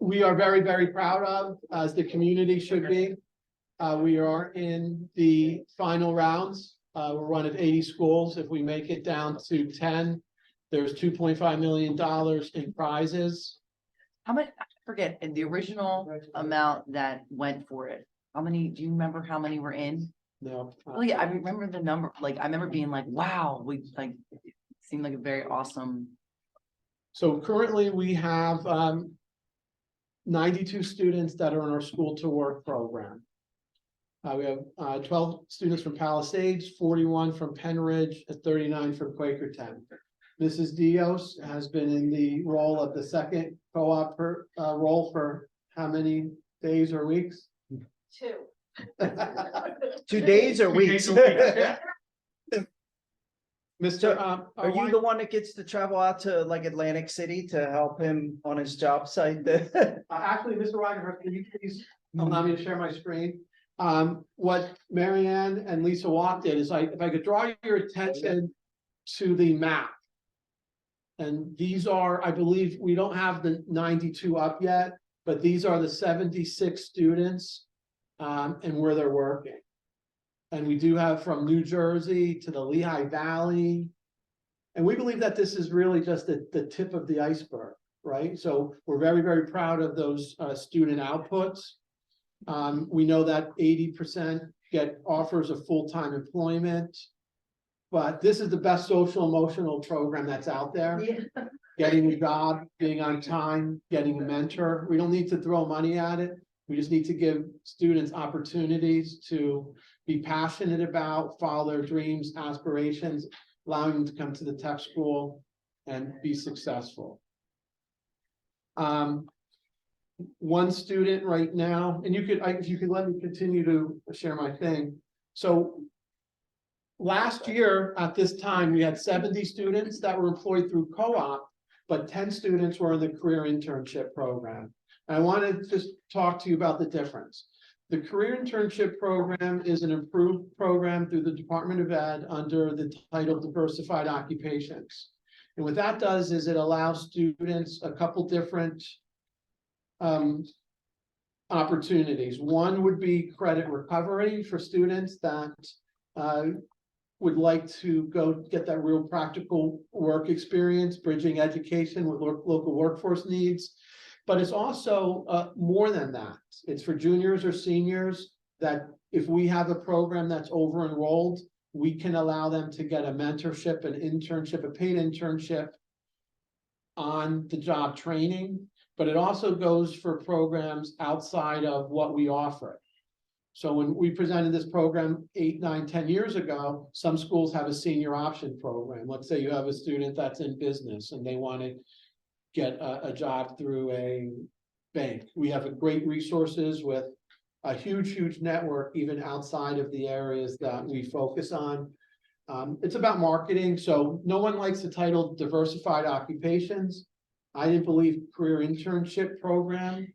We are very, very proud of, as the community should be. We are in the final rounds. We're one of 80 schools. If we make it down to 10, there's $2.5 million in prizes. How much, I forget, the original amount that went for it, how many, do you remember how many were in? No. Oh yeah, I remember the number, I remember being like, wow, it seemed like a very awesome. So currently we have 92 students that are in our school to work program. We have 12 students from Palisades, 41 from Penridge, and 39 from Quakertown. Mrs. Dios has been in the role of the second co-op role for how many days or weeks? 2. 2 days or weeks? Mr. Are you the one that gets to travel out to Atlantic City to help him on his job site? Actually, Mr. Wagner, can you please allow me to share my screen? What Marianne and Lisa Watt did is if I could draw your attention to the map. And these are, I believe, we don't have the 92 up yet, but these are the 76 students and where they're working. And we do have from New Jersey to the Lehigh Valley. And we believe that this is really just the tip of the iceberg, right? So we're very, very proud of those student outputs. We know that 80% get offers of full-time employment. But this is the best social emotional program that's out there. Yeah. Getting a job, being on time, getting a mentor. We don't need to throw money at it. We just need to give students opportunities to be passionate about, follow their dreams, aspirations, allowing them to come to the tech school and be successful. One student right now, and if you could let me continue to share my thing. So last year at this time, we had 70 students that were employed through co-op, but 10 students were in the career internship program. And I want to just talk to you about the difference. The career internship program is an improved program through the Department of Ed under the title Diversified Occupations. And what that does is it allows students a couple different opportunities. One would be credit recovery for students that would like to go get that real practical work experience, bridging education with local workforce needs. But it's also more than that. It's for juniors or seniors that if we have a program that's over enrolled, we can allow them to get a mentorship, an internship, a paid internship on the job training, but it also goes for programs outside of what we offer. So when we presented this program 8, 9, 10 years ago, some schools have a senior option program. Let's say you have a student that's in business and they want to get a job through a bank. We have a great resources with a huge network, even outside of the areas that we focus on. It's about marketing, so no one likes the title diversified occupations. I didn't believe career internship program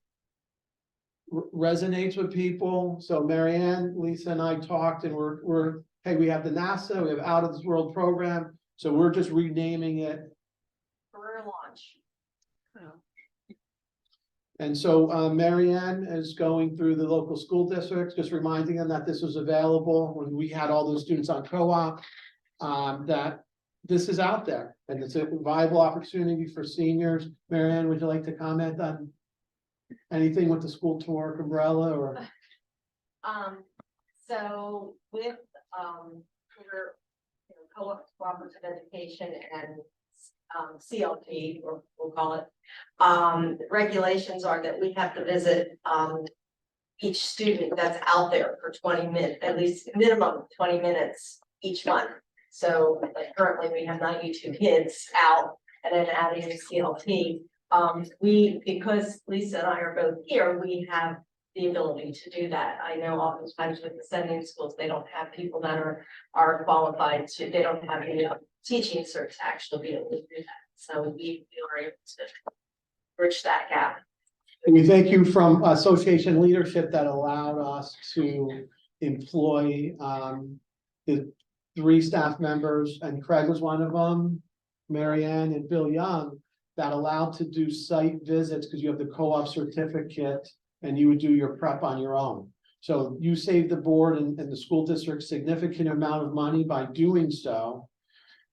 resonates with people. So Marianne, Lisa and I talked and we're, hey, we have the NASA, we have out of this world program. So we're just renaming it. Career launch. And so Marianne is going through the local school districts, just reminding them that this was available when we had all those students on co-op, that this is out there and it's a viable opportunity for seniors. Marianne, would you like to comment on anything with the school to work umbrella or? So with, your, cooperative education and CLP, or we'll call it, regulations are that we have to visit, each student that's out there for 20 minutes, at least minimum 20 minutes each month. So like currently we have 92 kids out, and then adding the CLP. Because Lisa and I are both here, we have the ability to do that. I know oftentimes with the sending schools, they don't have people that are qualified to, they don't have any teaching cert to actually be able to do that. So we are able to bridge that gap. And we thank you from association leadership that allowed us to employ the 3 staff members, and Craig was one of them, Marianne and Bill Young, that allowed to do site visits because you have the co-op certificate and you would do your prep on your own. So you saved the board and the school district significant amount of money by doing so.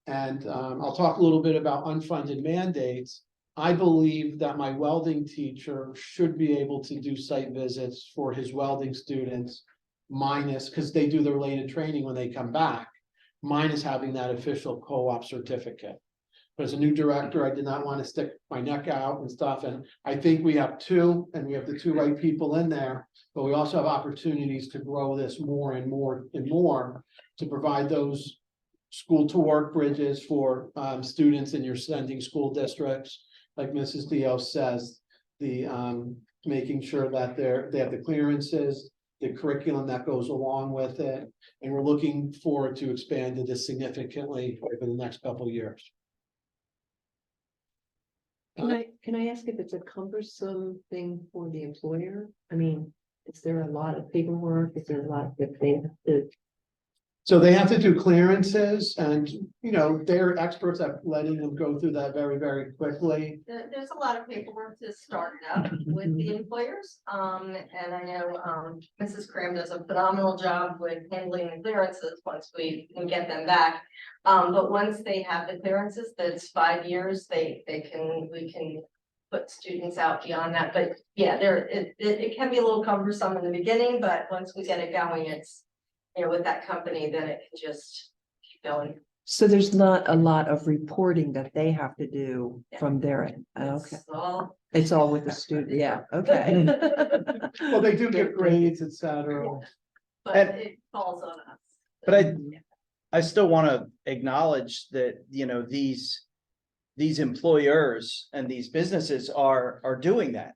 And I'll talk a little bit about unfunded mandates. I believe that my welding teacher should be able to do site visits for his welding students, minus, because they do the related training when they come back, minus having that official co-op certificate. But as a new director, I did not want to stick my neck out and stuff. And I think we have 2, and we have the 2 right people in there, but we also have opportunities to grow this more and more and more to provide those school to work bridges for students in your sending school districts. Like Mrs. Dios says, the making sure that they have the clearances, the curriculum that goes along with it. And we're looking forward to expanding this significantly over the next couple of years. Can I ask if it's a cumbersome thing for the employer? I mean, is there a lot of paperwork? Is there a lot of things to? So they have to do clearances and, they're experts at letting them go through that very quickly. There's a lot of paperwork to start up with the employers. And I know, Mrs. Cram does a phenomenal job with handling the clearances once we can get them back. But once they have the clearances, that's 5 years, we can put students out beyond that. But yeah, it can be a little cumbersome in the beginning, but once we get it going, it's, with that company, then it can just keep going. So there's not a lot of reporting that they have to do from their end. Okay. It's all with the student. Yeah, okay. Well, they do get grades, et cetera. But it falls on us. But I still want to acknowledge that, these employers and these businesses are doing that,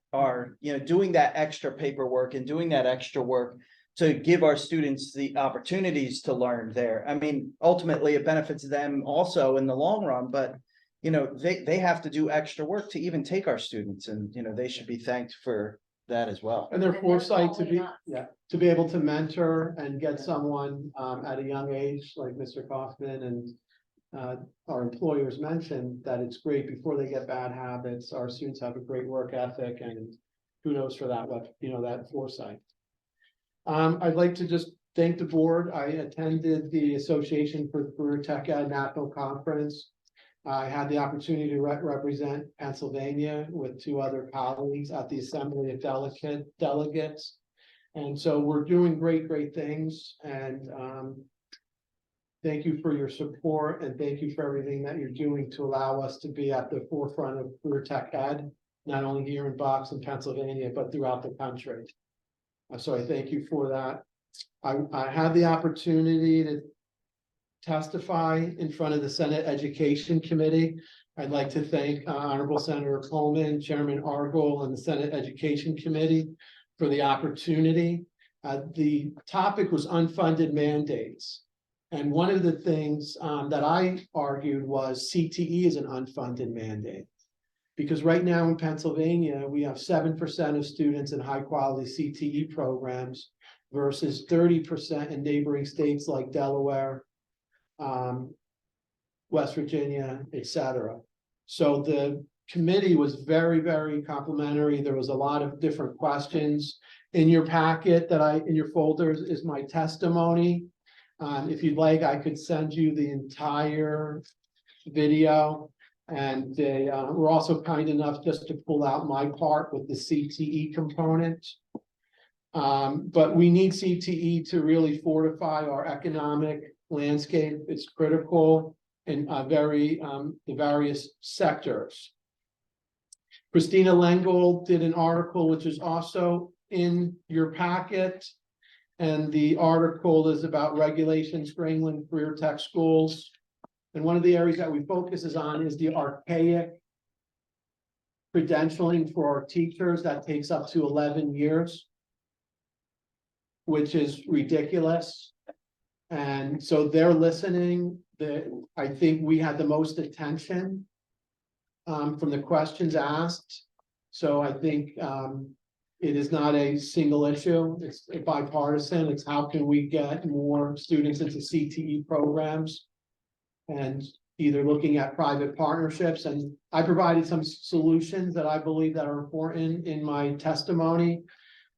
doing that extra paperwork and doing that extra work to give our students the opportunities to learn there. I mean, ultimately it benefits them also in the long run, but they have to do extra work to even take our students, and they should be thanked for that as well. And their foresight to be able to mentor and get someone at a young age, like Mr. Kaufman and our employers mentioned, that it's great before they get bad habits. Our students have a great work ethic, and kudos for that, that foresight. I'd like to just thank the board. I attended the Association for Career Tech Ed National Conference. I had the opportunity to represent Pennsylvania with 2 other colleagues at the Assembly of Delegates. And so we're doing great things. And thank you for your support and thank you for everything that you're doing to allow us to be at the forefront of career tech ed, not only here in Boston, Pennsylvania, but throughout the country. So I thank you for that. I had the opportunity to testify in front of the Senate Education Committee. I'd like to thank Honorable Senator Coleman, Chairman Argyle, and the Senate Education Committee for the opportunity. The topic was unfunded mandates. And one of the things that I argued was CTE is an unfunded mandate. Because right now in Pennsylvania, we have 7% of students in high quality CTE programs versus 30% in neighboring states like Delaware, West Virginia, etc. So the committee was very, very complimentary. There was a lot of different questions. In your packet in your folders is my testimony. If you'd like, I could send you the entire video. And they were also kind enough just to pull out my part with the CTE component. But we need CTE to really fortify our economic landscape. It's critical in the various sectors. Christina Lengel did an article which is also in your packet. And the article is about regulations strangling career tech schools. And one of the areas that we focus on is the archaic credentialing for our teachers that takes up to 11 years, which is ridiculous. And so they're listening. I think we had the most attention from the questions asked. So I think it is not a single issue. It's bipartisan. It's how can we get more students into CTE programs and either looking at private partnerships. And I provided some solutions that I believe that are important in my testimony.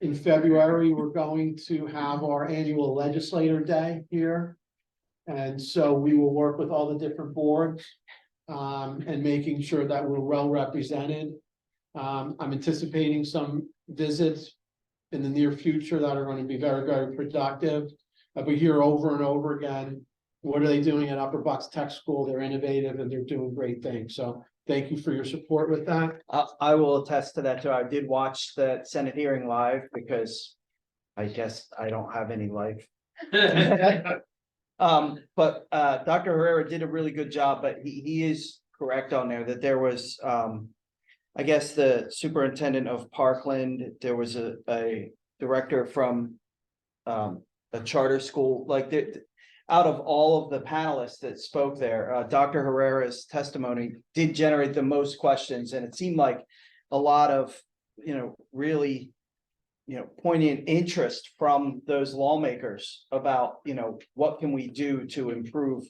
In February, we're going to have our annual legislator day here. And so we will work with all the different boards and making sure that we're well represented. I'm anticipating some visits in the near future that are going to be very, very productive. We hear over and over again, what are they doing at Upper Bucks Tech School? They're innovative and they're doing great things. So thank you for your support with that. I will attest to that too. I did watch the Senate hearing live because I guess I don't have any life. But Dr. Herrera did a really good job, but he is correct on there that there was, I guess the superintendent of Parkland, there was a director from a charter school, like out of all of the panelists that spoke there, Dr. Herrera's testimony did generate the most questions. And it seemed like a lot of, really, poignant interest from those lawmakers about, what can we do to improve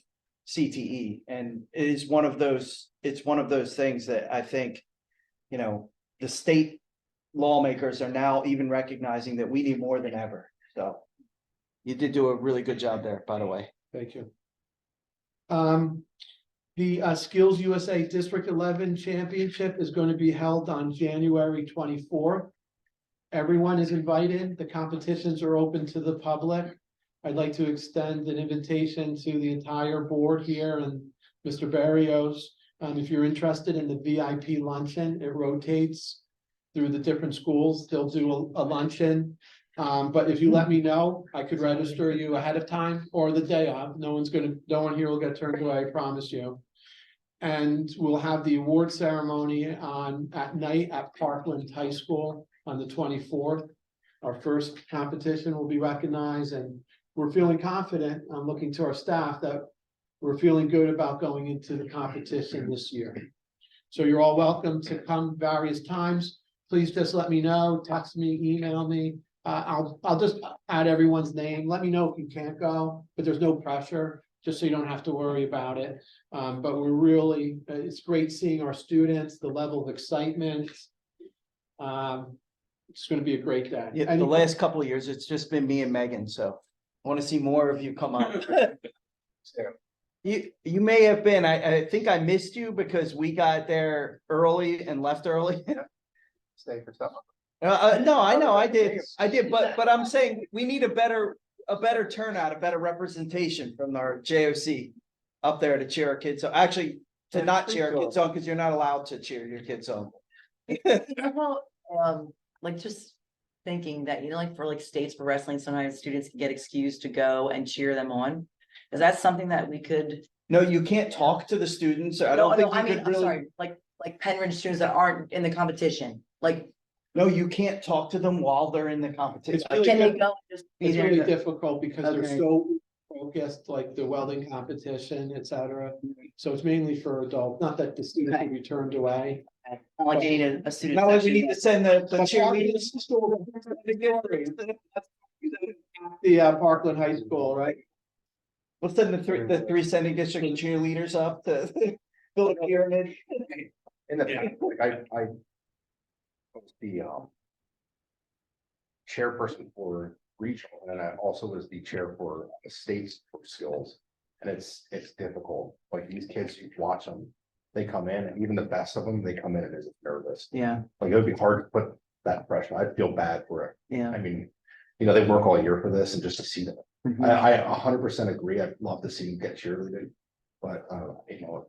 CTE? And it is one of those, it's one of those things that I think, the state lawmakers are now even recognizing that we need more than ever. So you did do a really good job there, by the way. Thank you. The Skills USA District 11 Championship is going to be held on January 24th. Everyone is invited. The competitions are open to the public. I'd like to extend an invitation to the entire board here and Mr. Barrios. If you're interested in the VIP luncheon, it rotates through the different schools. They'll do a luncheon. But if you let me know, I could register you ahead of time or the day of. No one here will get turned away, I promise you. And we'll have the award ceremony at night at Parkland High School on the 24th. Our first competition will be recognized, and we're feeling confident. I'm looking to our staff that we're feeling good about going into the competition this year. So you're all welcome to come various times. Please just let me know, text me, email me. I'll just add everyone's name. Let me know if you can't go, but there's no pressure, just so you don't have to worry about it. But we're really, it's great seeing our students, the level of excitement. It's going to be a great day. Yeah, the last couple of years, it's just been me and Megan, so I want to see more of you come up. You may have been, I think I missed you because we got there early and left early. Stay for some. No, I know, I did, but I'm saying we need a better a better turnout, a better representation from our JOC up there to cheer our kids. So actually, to not cheer our kids on, because you're not allowed to cheer your kids on. Well, like just thinking that, you know, like for like states for wrestling, sometimes students can get excused to go and cheer them on. Is that something that we could? No, you can't talk to the students. I No, don't think I you mean, could I'm really, sorry, like Penryn students that aren't in the competition, like, no, you can't talk to them while they're in the competition. It's really can they diff- go and just be It's there? really to- difficult because they're Okay. so focused, like the welding competition, et cetera. So it's mainly for adults, not that the students will be turned away. Not like you need a student. Not like we need to send the But cheerleaders. The Parkland High School, right? We'll send the three sending district cheerleaders up to build a pyramid. In the, like, I was the, chairperson for regional, and then I also was the chair for state sports skills. And it's difficult, like these kids, you watch them, they come in, and even the best of them, they come in and they're nervous. Yeah, Like, it would be hard to put that pressure, I'd feel bad for it. yeah. I mean, you know, they work all year for this, and just to see them, I 100% agree, I'd love to see them get cheerleaded. But, you know,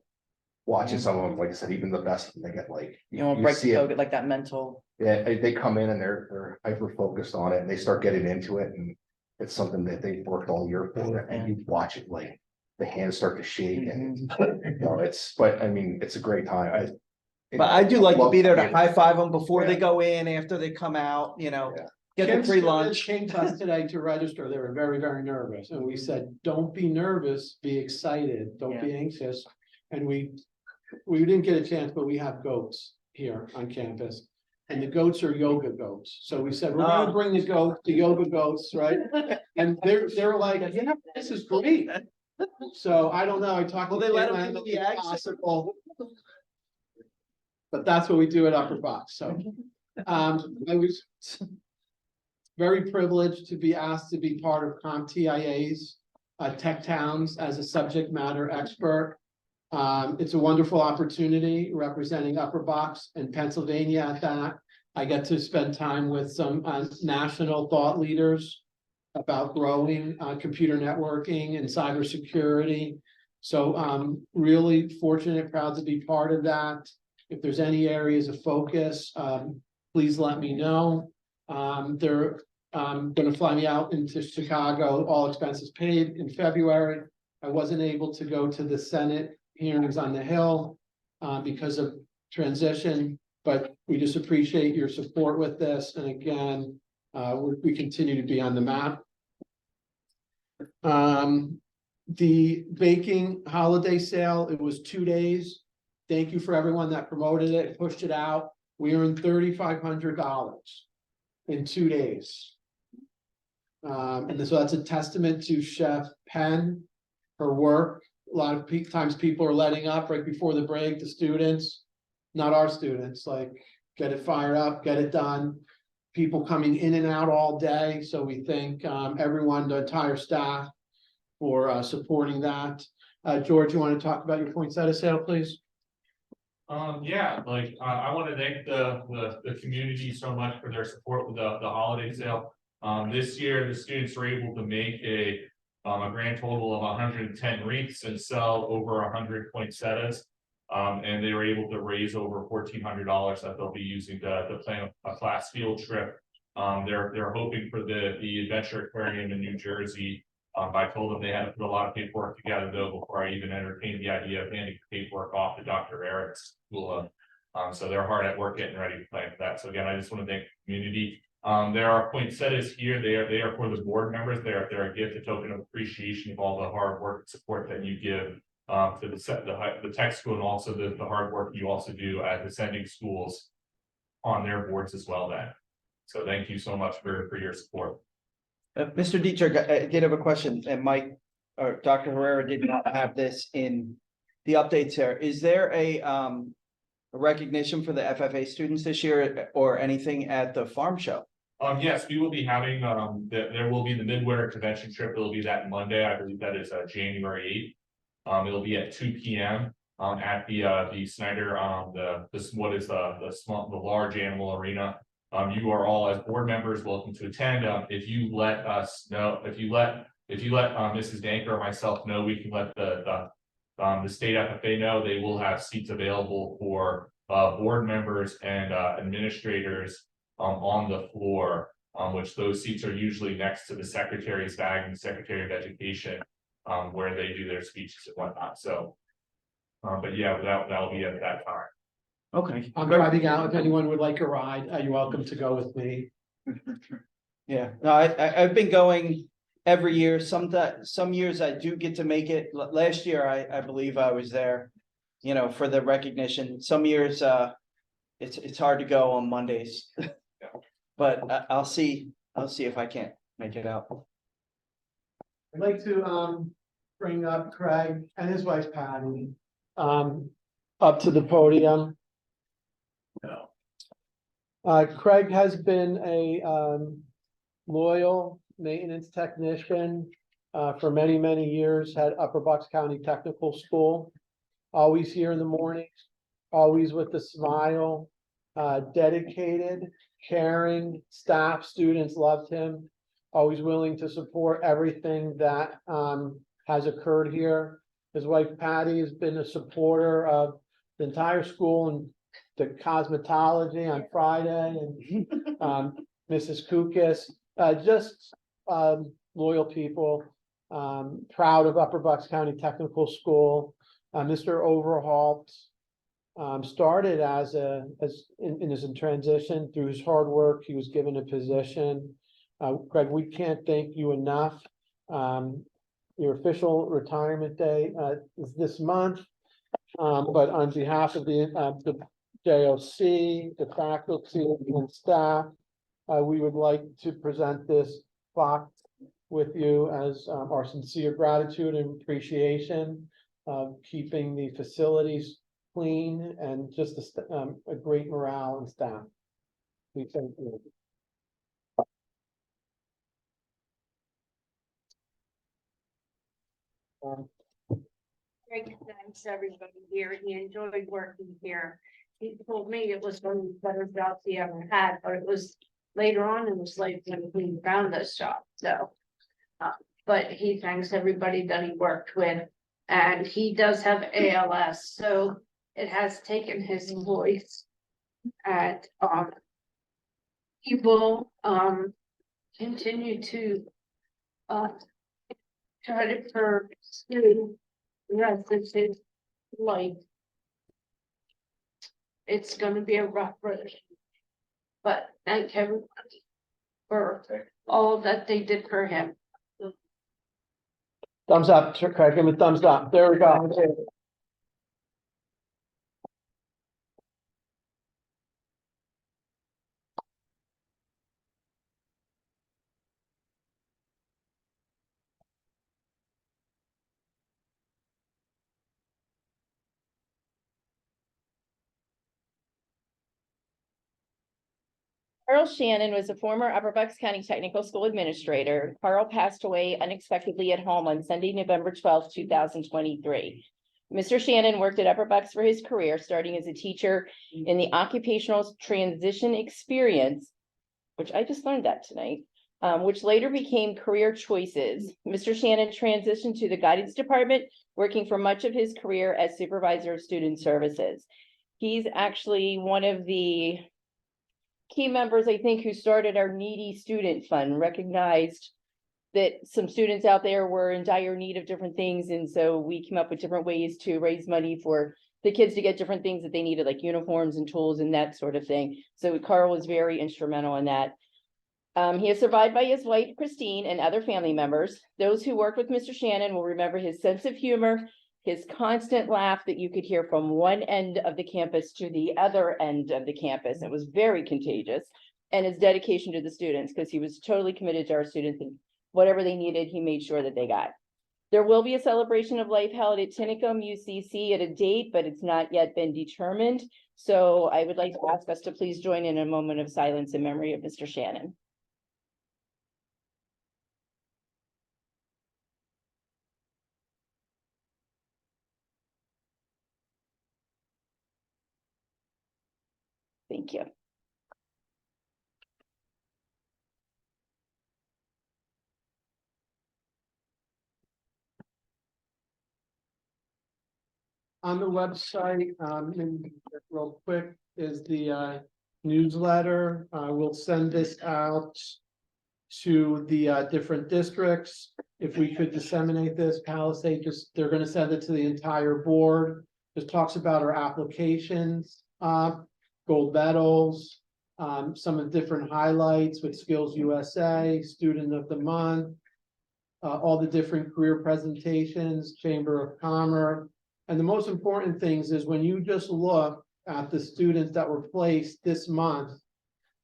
watching some of them, like I said, even the best, they get like. You know, break see the it. focus, like that mental. Yeah, they come in and they're hyper focused on it, and they start getting into it, and it's something that they've worked all year for, and you watch it, like, the hands start to shake, and, you know, but I mean, it's a great time, But I do like to love be there to it. high five them before they go in, after they come out, you know, Yeah. get the Kim's free students lunch. Came to us today to register. They were very, very nervous. And we said, don't be nervous, be excited, don't be anxious. And we didn't get a chance, but we have goats here on campus. And the goats are yoga goats. So we said, we're gonna bring the goats, the yoga goats, right? And they're like, yeah, this is great. So I don't know. I talked. Will to they let Kim, them I do don't the think it's action? possible. But that's what we do at Upper Box. So I was very privileged to be asked to be part of CompTIA's Tech Towns as a subject matter expert. It's a wonderful opportunity representing Upper Box and Pennsylvania at that. I get to spend time with some national thought leaders about growing computer networking and cybersecurity. So really fortunate, proud to be part of that. If there's any areas of focus, please let me know. They're gonna fly me out into Chicago, all expenses paid in February. I wasn't able to go to the Senate hearings on the Hill because of transition, but we just appreciate your support with this. And again, we continue to be on the map. The baking holiday sale, it was 2 days. Thank you for everyone that promoted it, pushed it out. We earned $3,500 in 2 days. And so that's a testament to Chef Penn, her work. A lot of times people are letting up right before the break, the students, not our students, like get it fired up, get it done. People coming in and out all day. So we thank everyone, the entire staff for supporting that. George, you want to talk about your poinsettia sale, please? Yeah, like, I want to thank the community so much for their support with the holiday sale. This year, the students were able to make a grand total of 110 wreaths and sell over 100 poinsettias. And they were able to raise over $1,400 that they'll be using to plan a class field trip. They're hoping for the Adventure Aquarium in New Jersey. I told them they had to put a lot of paperwork together though before I even entertained the idea of handing paperwork off to Dr. Eric's school. So they're hard at work getting ready to plan for that. So again, I just want to thank the community. There are poinsettias here. They are for the board members. They're a gift, a token of appreciation of all the hard work and support that you give to the tech school, and also the hard work you also do at the sending schools on their boards as well. So thank you so much for your support. Mr. Dietrich, I did have a question, and Mike or Dr. Herrera did not have this in the updates here. Is there a recognition for the FFA students this year or anything at the farm show? Yes, we will be having there will be the midwinter convention trip. It'll be that Monday. I believe that is January 8th. It'll be at 2 p.m. At the Snyder the large animal arena. You are all as board members welcome to attend. If you let us know, if you let Mrs. Danker or myself know, we can let the state FFA know. They will have seats available for board members and administrators on the floor, which those seats are usually next to the secretary's bag and the Secretary of Education, where they do their speeches and whatnot. So, but yeah, that'll be at that time. Okay. I'm driving out. If anyone would like a ride, you're welcome to go with me. Yeah, no, I've been going every year. Some years I do get to make it. Last year, I believe I was there, you know, for the recognition. Some years, it's hard to go on Mondays. But I'll see if I can't make it out. I'd like to bring up Craig and his wife Patty up to the podium. Craig has been a loyal maintenance technician for many, many years at Upper Bucks County Technical School. Always here in the mornings, always with a smile, dedicated, caring staff, students loved him, always willing to support everything that has occurred here. His wife Patty has been a supporter of the entire school and the cosmetology on Friday, and Mrs. Kukis, just loyal people, proud of Upper Bucks County Technical School. Mr. Overholt started in his transition. Through his hard work, he was given a position. Greg, we can't thank you enough. Your official retirement day is this month, but on behalf of the JOC, the faculty and staff, we would like to present this plaque with you as our sincere gratitude and appreciation of keeping the facilities clean and just a great morale and staff. We thank you. Greg thanks everybody here. He enjoyed working here. He told me it was one of the better jobs he ever had, but it was later on in his life when he found this job. So, but he thanks everybody that he worked with, and he does have ALS, so it has taken his voice, and he will continue to try to pursue the rest of his life. It's gonna be a rough road, but thank everybody for all that they did for him. Thumbs up, Craig, give me a thumbs up. There we go. Carl Shannon was a former Upper Bucks County Technical School administrator. Carl passed away unexpectedly at home on Sunday, November 12th, 2023. Mr. Shannon worked at Upper Bucks for his career, starting as a teacher in the occupational transition experience, which I just learned that tonight, which later became career choices. Mr. Shannon transitioned to the guidance department, working for much of his career as supervisor of student services. He's actually one of the key members, I think, who started our needy student fund, recognized that some students out there were in dire need of different things. And so we came up with different ways to raise money for the kids to get different things that they needed, like uniforms and tools and that sort of thing. So Carl was very instrumental in that. He is survived by his wife, Christine, and other family members. Those who worked with Mr. Shannon will remember his sense of humor, his constant laugh that you could hear from one end of the campus to the other end of the campus. It was very contagious, and his dedication to the students, because he was totally committed to our students, and whatever they needed, he made sure that they got. There will be a celebration of life held at Tinicum UCC at a date, but it's not yet been determined. So I would like to ask us to please join in a moment of silence in memory of Mr. Shannon. Thank you. On the website, maybe real quick, is the newsletter. We'll send this out to the different districts. If we could disseminate this, Palisade, just, they're gonna send it to the entire board. Just talks about our applications, gold medals, some of the different highlights with Skills USA, Student of the Month, all the different career presentations, Chamber of Commerce. And the most important things is when you just look at the students that were placed this month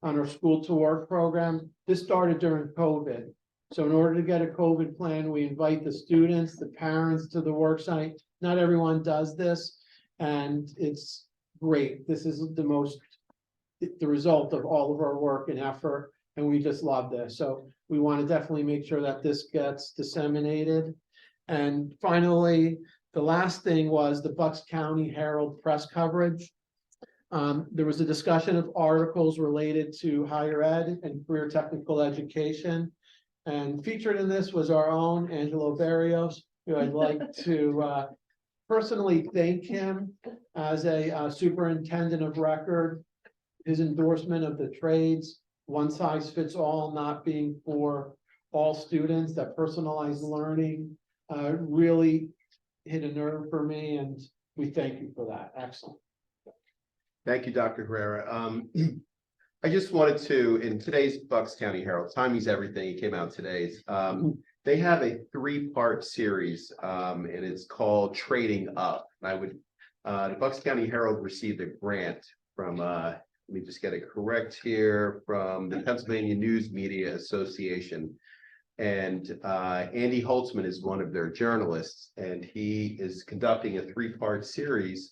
on our school to work program, this started during COVID. So in order to get a COVID plan, we invite the students, the parents to the work site. Not everyone does this, and it's great. This is the result of all of our work and effort, and we just love this. So we want to definitely make sure that this gets disseminated. And finally, the last thing was the Bucks County Herald press coverage. There was a discussion of articles related to higher ed and career technical education. And featured in this was our own Angelo Barrios, who I'd like to personally thank him as a superintendent of record. His endorsement of the trades, one size fits all, not being for all students, that personalized learning really hit a nerve for me, and we thank you for that. Excellent. Thank you, Dr. Herrera. I just wanted to, in today's Bucks County Herald, timing's everything, it came out today's. They have a 3-part series, and it's called Trading Up. The Bucks County Herald received a grant from, let me just get it correct here, from the Pennsylvania News Media Association. And Andy Holtzman is one of their journalists, and he is conducting a 3-part series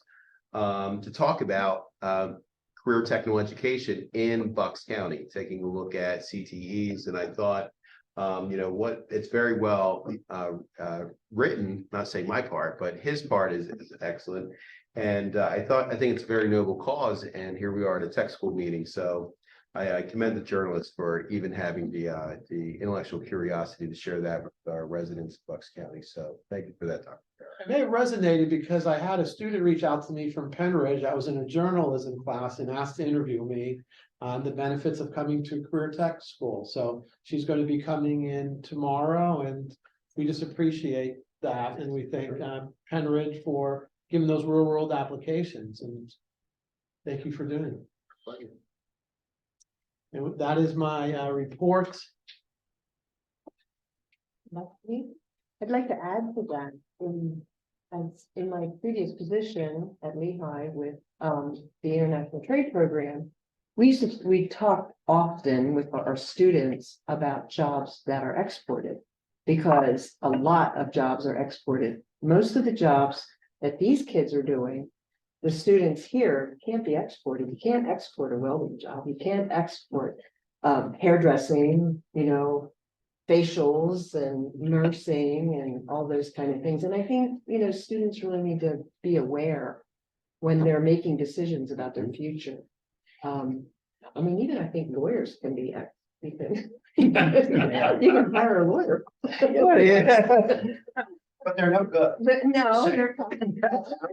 to talk about career technical education in Bucks County, taking a look at CTEs. And I thought, it's very well written, not saying my part, but his part is excellent. And I think it's a very noble cause. And here we are at a tech school meeting. So I commend the journalists for even having the intellectual curiosity to share that with our residents of Bucks County. So thank you for that, Dr. It may have resonated because I had a student reach out to me from Penridge. I was in a journalism class and asked to interview me on the benefits of coming to career tech school. So she's going to be coming in tomorrow, and we just appreciate that. And we thank Penridge for giving those real world applications, and thank you for doing it. And that is my report. I'd like to add to that, in my previous position at Lehigh with the International Trade Program, we talk often with our students about jobs that are exported, because a lot of jobs are exported. Most of the jobs that these kids are doing, the students here can't be exported. You can't export a welding job. You can't export hairdressing, facials and nursing and all those kind of things. And I think, students really need to be aware when they're making decisions about their future. Even I think lawyers can be, you can hire a lawyer. But they're no good. But no, they're.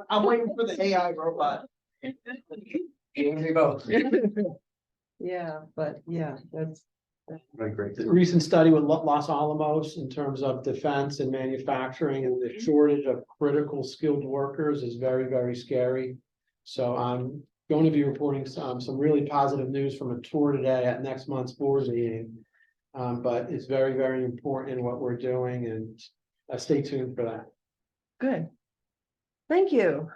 I'm waiting for the AI robot. Yeah, but yeah, that's. Great. The recent study with Los Alamos in terms of defense and manufacturing and the shortage of critical skilled workers is very, very scary. So I'm going to be reporting some really positive news from a tour today at next month's board meeting. But it's very, very important in what we're doing, and stay tuned for that. Good. Thank you.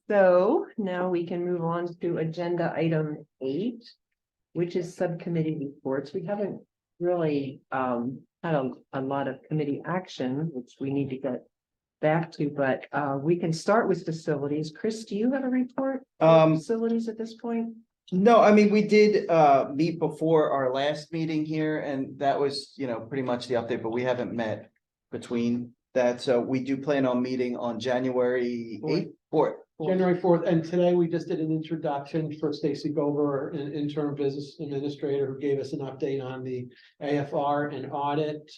So now we can move on to agenda item 8, which is subcommittee reports. We haven't really had a lot of committee action, which we need to get back to, but we can start with facilities. Chris, do you have a report on facilities at this point? No, we did meet before our last meeting here, and that was, pretty much the update, but we haven't met between that. So we do plan on meeting on January 4th. January 4th, and today we just did an introduction for Stacy Gover, an interim business administrator, who gave us an update on the AFR and audit.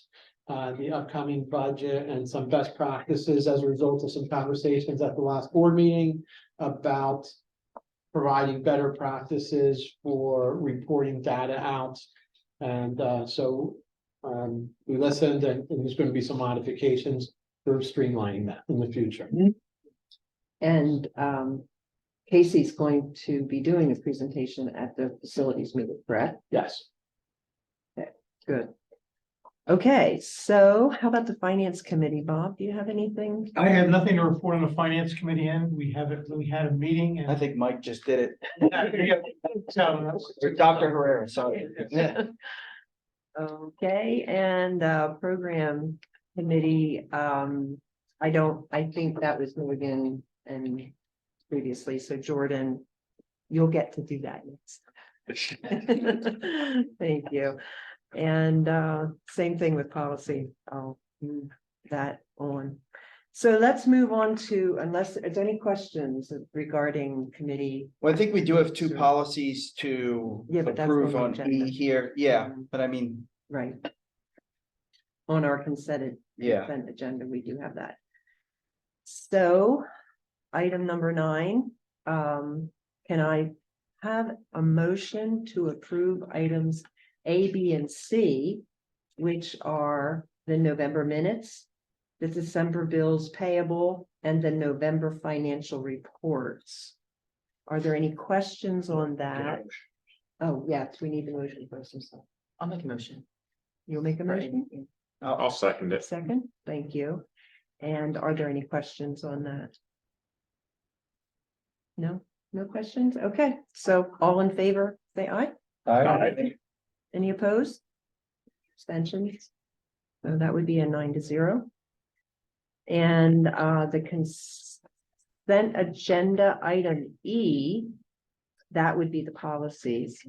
the upcoming budget and some best practices as a result of some conversations at the last board meeting about providing better practices for reporting data out. And we listened, and there's going to be some modifications for streamlining that in the future. And Casey's going to be doing a presentation at the facilities meeting, correct? Yes. Okay, good. Okay, so how about the finance committee, Bob? Do you have anything? I have nothing to report on the finance committee end. We had a meeting and. I think Mike just did it. So, Dr. Herrera, sorry. Okay, and program committee, I think that was Morgan and previously, so Jordan, you'll get to do that next. Thank you. And same thing with policy. I'll move that on. So let's move on to, unless there's any questions regarding committee. Well, I think we do have two policies to Yeah, but that's approve on on the agenda. E here. Yeah, but I mean, Right. On our consent yeah. agenda, we do have that. So, item number 9, can I have a motion to approve items A, B, and C, which are the November minutes, the December bills payable, and the November financial reports? Are there any questions on that? Oh, yes, we need the motion first. I'll make a motion. You'll make a motion? I'll second it. Second, thank you. And are there any questions on that? No, no questions? Okay, so all in favor, say aye. Aye. Any opposed? Abstentions? So that would be a 9-0. And the consent agenda item E, that would be the policies.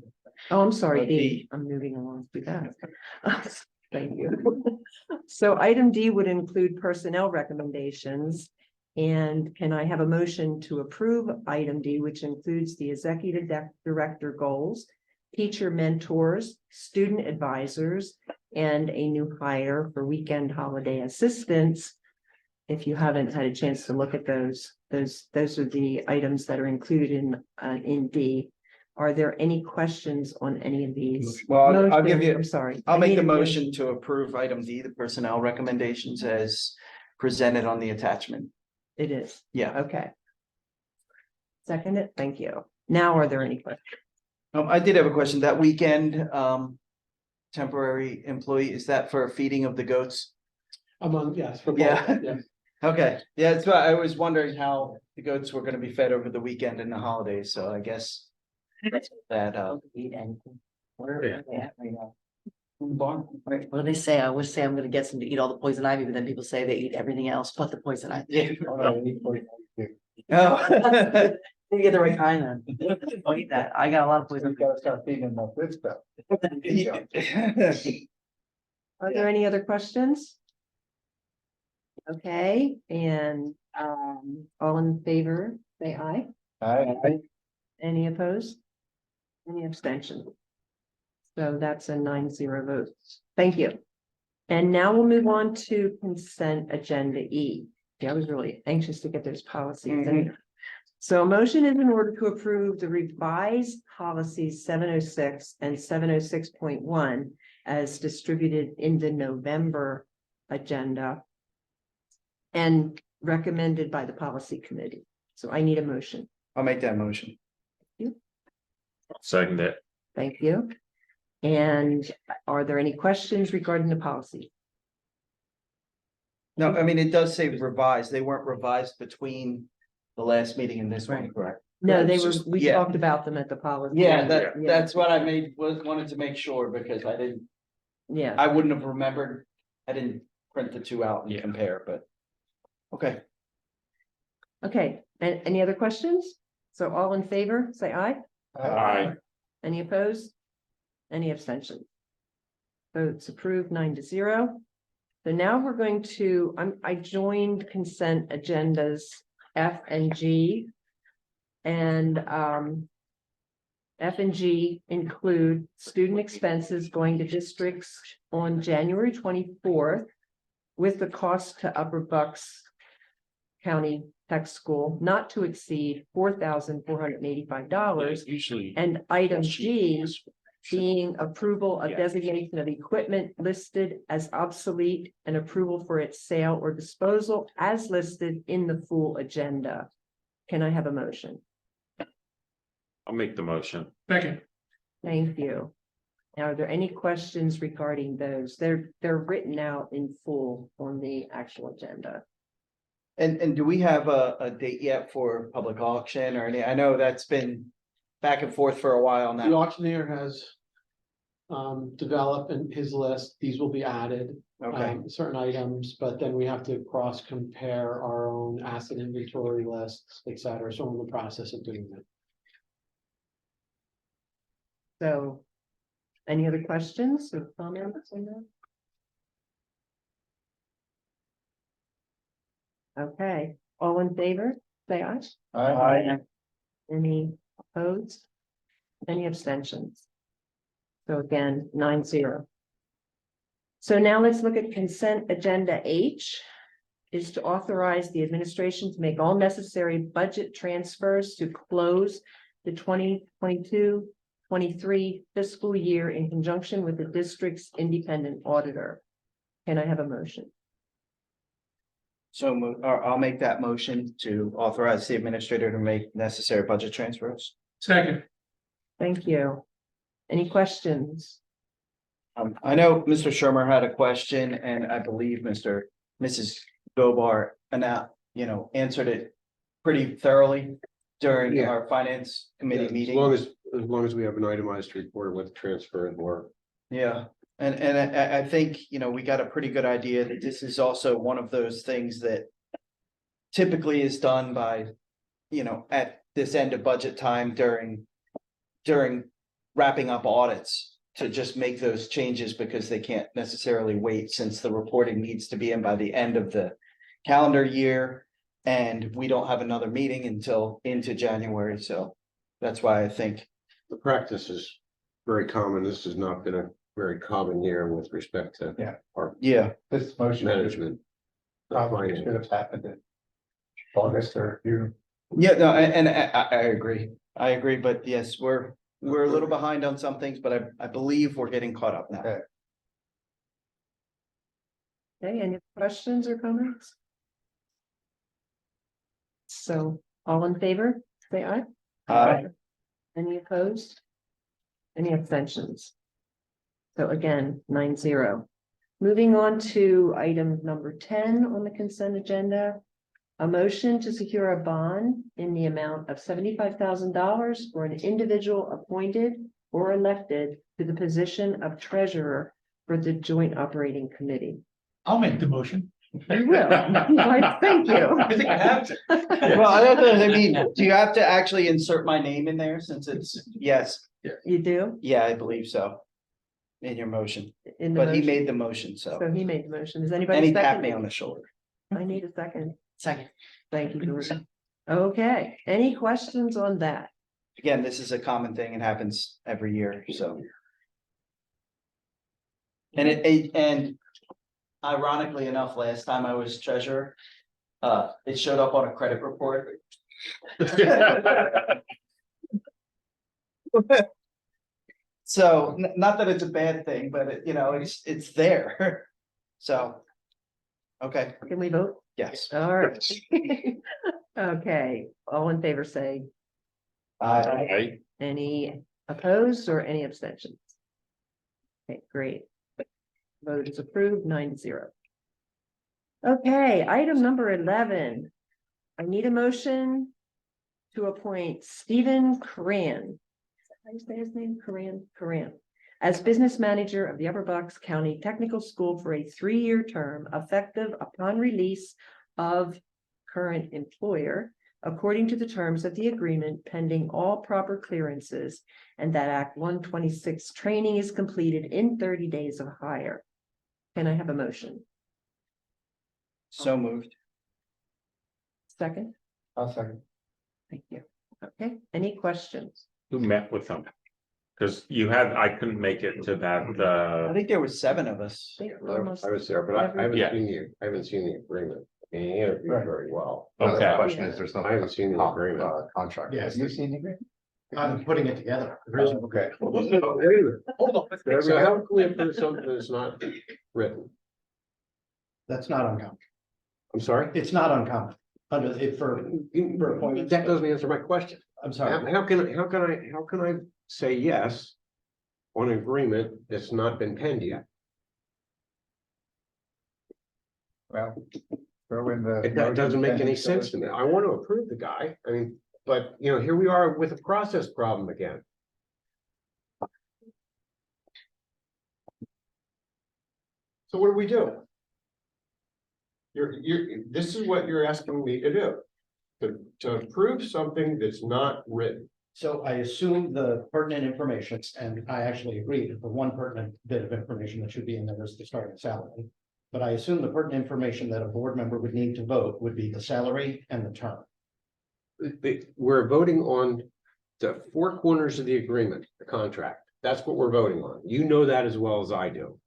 Oh, I'm sorry, D. I'm moving along too fast. Thank you. So item D would include personnel recommendations. And can I have a motion to approve item D, which includes the executive director goals, teacher mentors, student advisors, and a new hire for weekend holiday assistants? If you haven't had a chance to look at those are the items that are included in D. Are there any questions on any of these? Well, I'll give you, I'm sorry. I'll I make need the a motion to approve item D, the personnel recommendations as presented on the attachment. It is. Yeah. Okay. Second it. Thank you. Now, are there any questions? I did have a question. That weekend, temporary employee, is that for feeding of the goats? Yes. For both, Yeah. Okay, yeah, that's why I was wondering how the goats were gonna be fed over the weekend and the holidays, so I guess. That Eat anything. Where are they at right now? In the barn. Right, what do they say? I always say I'm gonna get them to eat all the poison ivy, but then people say they eat everything else but the poison ivy. Oh. You get the right kind then. Don't eat that. I got a lot of poison. Gotta start feeding them more good stuff. Are there any other questions? Okay, and all in favor, say aye. Aye. Any opposed? Any abstention? So that's a 9-0 vote. Thank you. And now we'll move on to consent agenda E. Yeah, I was really anxious to get those policies in. So a motion is in order to approve the revised policies 706 and 706.1 as distributed in the November agenda and recommended by the policy committee. So I need a motion. I'll make that motion. Second it. Thank you. And are there any questions regarding the policy? No, I mean, it does say revised. They weren't revised between the last meeting and this one, correct? No, they It's were, just- we yeah. talked about them at the policy. Yeah, Yeah. that's what I wanted to make sure because I didn't, Yeah, I wouldn't have remembered. I didn't print the two out and compare, but. Okay, okay. And any other questions? So all in favor, say aye. Aye. Any opposed? Any abstention? Votes approved 9-0. So now we're going to, I joined consent agendas F and G. And F and G include student expenses going to districts on January 24th with the cost to Upper Bucks County Tech School not to exceed $4,485. Usually. And item G being approval of designation of equipment listed as obsolete and approval for its sale or disposal as listed in the full agenda. Can I have a motion? I'll make the motion. Second. Thank you. Now, are there any questions regarding those? They're written out in full on the actual agenda. And do we have a date yet for public auction or any? I know that's been back and forth for a while The now. auctioneer has developed in his list, these will be added. Okay, Certain items, but then we have to cross compare our own asset inventory lists, et cetera. So we're in the process of doing that. So, any other questions or comments on that? Okay, all in favor, say aye. Aye. Any opposed? Any abstentions? So again, 9-0. So now let's look at consent agenda H. Is to authorize the administration to make all necessary budget transfers to close the 2022-23 fiscal year in conjunction with the district's independent auditor. Can I have a motion? So I'll make that motion to authorize the administrator to make necessary budget transfers. Second. Thank you. Any questions? I know Mr. Shermer had a question and I believe Mrs. Gobar answered it pretty thoroughly during Yeah. our finance committee meeting. As long as we have an itemized report of what the transfer and work. Yeah, and I think, we got a pretty good idea that this is also one of those things that typically is done by, at this end of budget time during wrapping up audits to just make those changes because they can't necessarily wait since the reporting needs to be in by the end of the calendar year. And we don't have another meeting until into January, so that's why I think. The practice is very common. This has not been a very common year with respect to our This motion management. probably should have happened in August or June. Yeah, no, and I agree. I agree, but yes, we're a little behind on some things, but I believe we're getting caught up now. Okay. Okay, any questions or comments? So, all in favor, say aye. Aye. Any opposed? Any abstentions? So again, 9-0. Moving on to item number 10 on the consent agenda. A motion to secure a bond in the amount of $75,000 for an individual appointed or elected to the position of treasurer for the joint operating committee. I'll make the motion. You will. Why, thank you. I think I have to. Well, I mean, do you have to actually insert my name in there since it's, yes, You do? yeah, I believe so. In your motion, In the but he motion. made the motion, so, So he made the motion. Is and anybody he tapped me second? on the shoulder. I need a second. Second. Thank you, George. Okay, any questions on that? Again, this is a common thing. It happens every year, so. And and ironically enough, last time I was treasurer, it showed up on a credit report. So, not that it's a bad thing, but it's there. So. Okay, Can we vote? yes. All right. Okay, all in favor say, Aye. any opposed or any abstentions? Okay, great. Vote is approved, 9-0. Okay, item number 11. I need a motion to appoint Stephen Coran. How do you say his name? Coran. As business manager of the Upper Bucks County Technical School for a 3-year term effective upon release of current employer, according to the terms of the agreement pending all proper clearances, and that Act 126 training is completed in 30 days of hire. Can I have a motion? So moved. Second? I'll second. Thank you. Okay, any questions? who met with them? Cause you had, I couldn't make it to that, I think there was 7 of us. I was there, but I haven't Yeah. seen I haven't seen the agreement. And he interviewed very well. The Okay. question is, there's no. I haven't seen the agreement. Contract. Yes. You've seen the agreement? I'm putting it together. Okay. Wait a minute. Hold on. How can we approve something that's not written? That's not uncommon. I'm sorry? It's not uncommon under it for appointments. That doesn't answer my question. I'm sorry. How can I say yes on an agreement that's not been penned yet? Well, throw in the. That doesn't make any sense to me. I want to approve the guy. I mean, but you know, here we are with a process problem again. So what do we do? This is what you're asking me to do. To approve something that's not written. So I assume the pertinent information, and I actually agree that the one pertinent bit of information that should be in there is the starting salary. But I assume the pertinent information that a board member would need to vote would be the salary and the term. We're voting on the 4 corners of the agreement, the contract. That's what we're voting on. You know that as well as I do.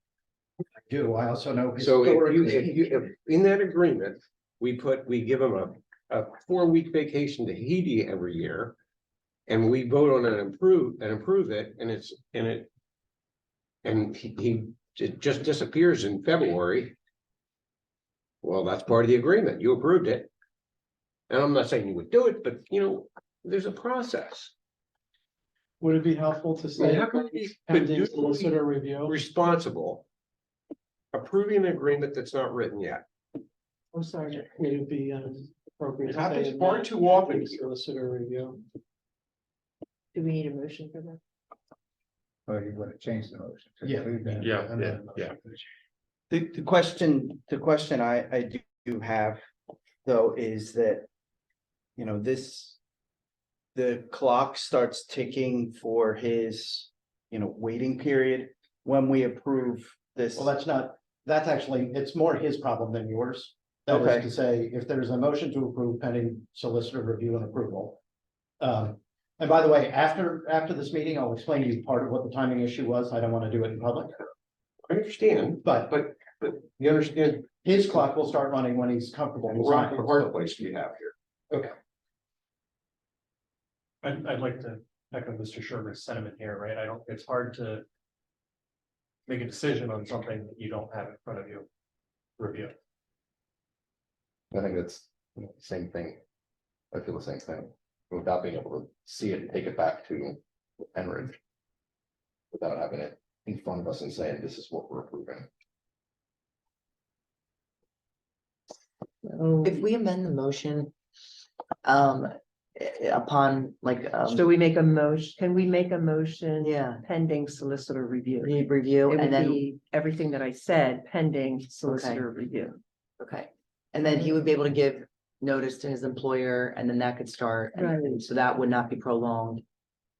I also know. So if in that agreement, we give them a 4-week vacation to Haiti every year. And we vote on it and approve it, and it just disappears in February. Well, that's part of the agreement. You approved it. And I'm not saying you would do it, but you know, there's a process. Would it be helpful to say? How can we pending solicitor review? Responsible approving an agreement that's not written yet? I'm sorry, would it be appropriate? It to happens say far too often. Solicitor review. Do we need a motion for that? Oh, you want to change the motion. to Yeah. include that. Yeah. The question I do have, though, is that, you know, the clock starts ticking for his, you know, waiting period when we approve this. Well, that's actually, it's more his problem than yours. That is to say, if there's a motion to approve pending solicitor review and approval. And by the way, after this meeting, I'll explain to you part of what the timing issue was. I don't want to do it in public. I understand, but you understand. His clock will start running when he's comfortable. What hard place do you have here? Okay. I'd like to echo Mr. Sherman's sentiment here, right? It's hard to make a decision on something that you don't have in front of you. Review. I think that's the same thing. I feel the same thing, without being able to see it and take it back to Enridge. Without having it in front of us and saying, this is what we're approving. If we amend the motion, upon like, So we make a motion, can we make a motion? Yeah. Pending solicitor review. review It and would then, be everything that I said pending solicitor review. okay. And then he would be able to give notice to his employer and then that could start. And so that would not be prolonged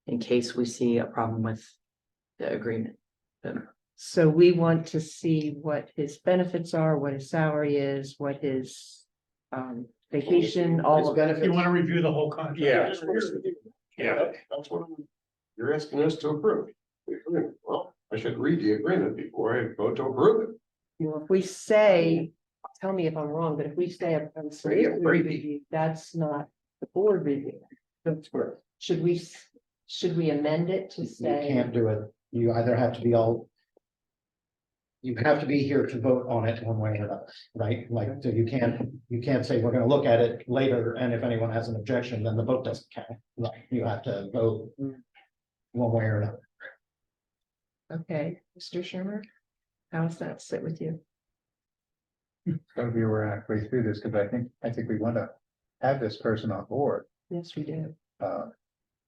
in case we see a problem with the agreement. So we want to see what his benefits are, what his salary is, what his vacation, all of benefits. You want to review the whole contract? Yeah. Yeah, that's what you're asking us to approve. Well, I should read the agreement before I vote to approve it. Well, if we say, tell me if I'm wrong, but if we say a solicitor review, that's not the board review. That's correct. Should we amend it to You say? can't do it. You either have to be you have to be here to vote on it one way or another, right? Like, so you can't say we're gonna look at it later, and if anyone has an objection, then the vote doesn't count. Like, you have to vote one way or another. Okay, Mr. Shermer, how does that sit with you? So we were halfway through this, because I think we want to have this person on board. Yes, we do.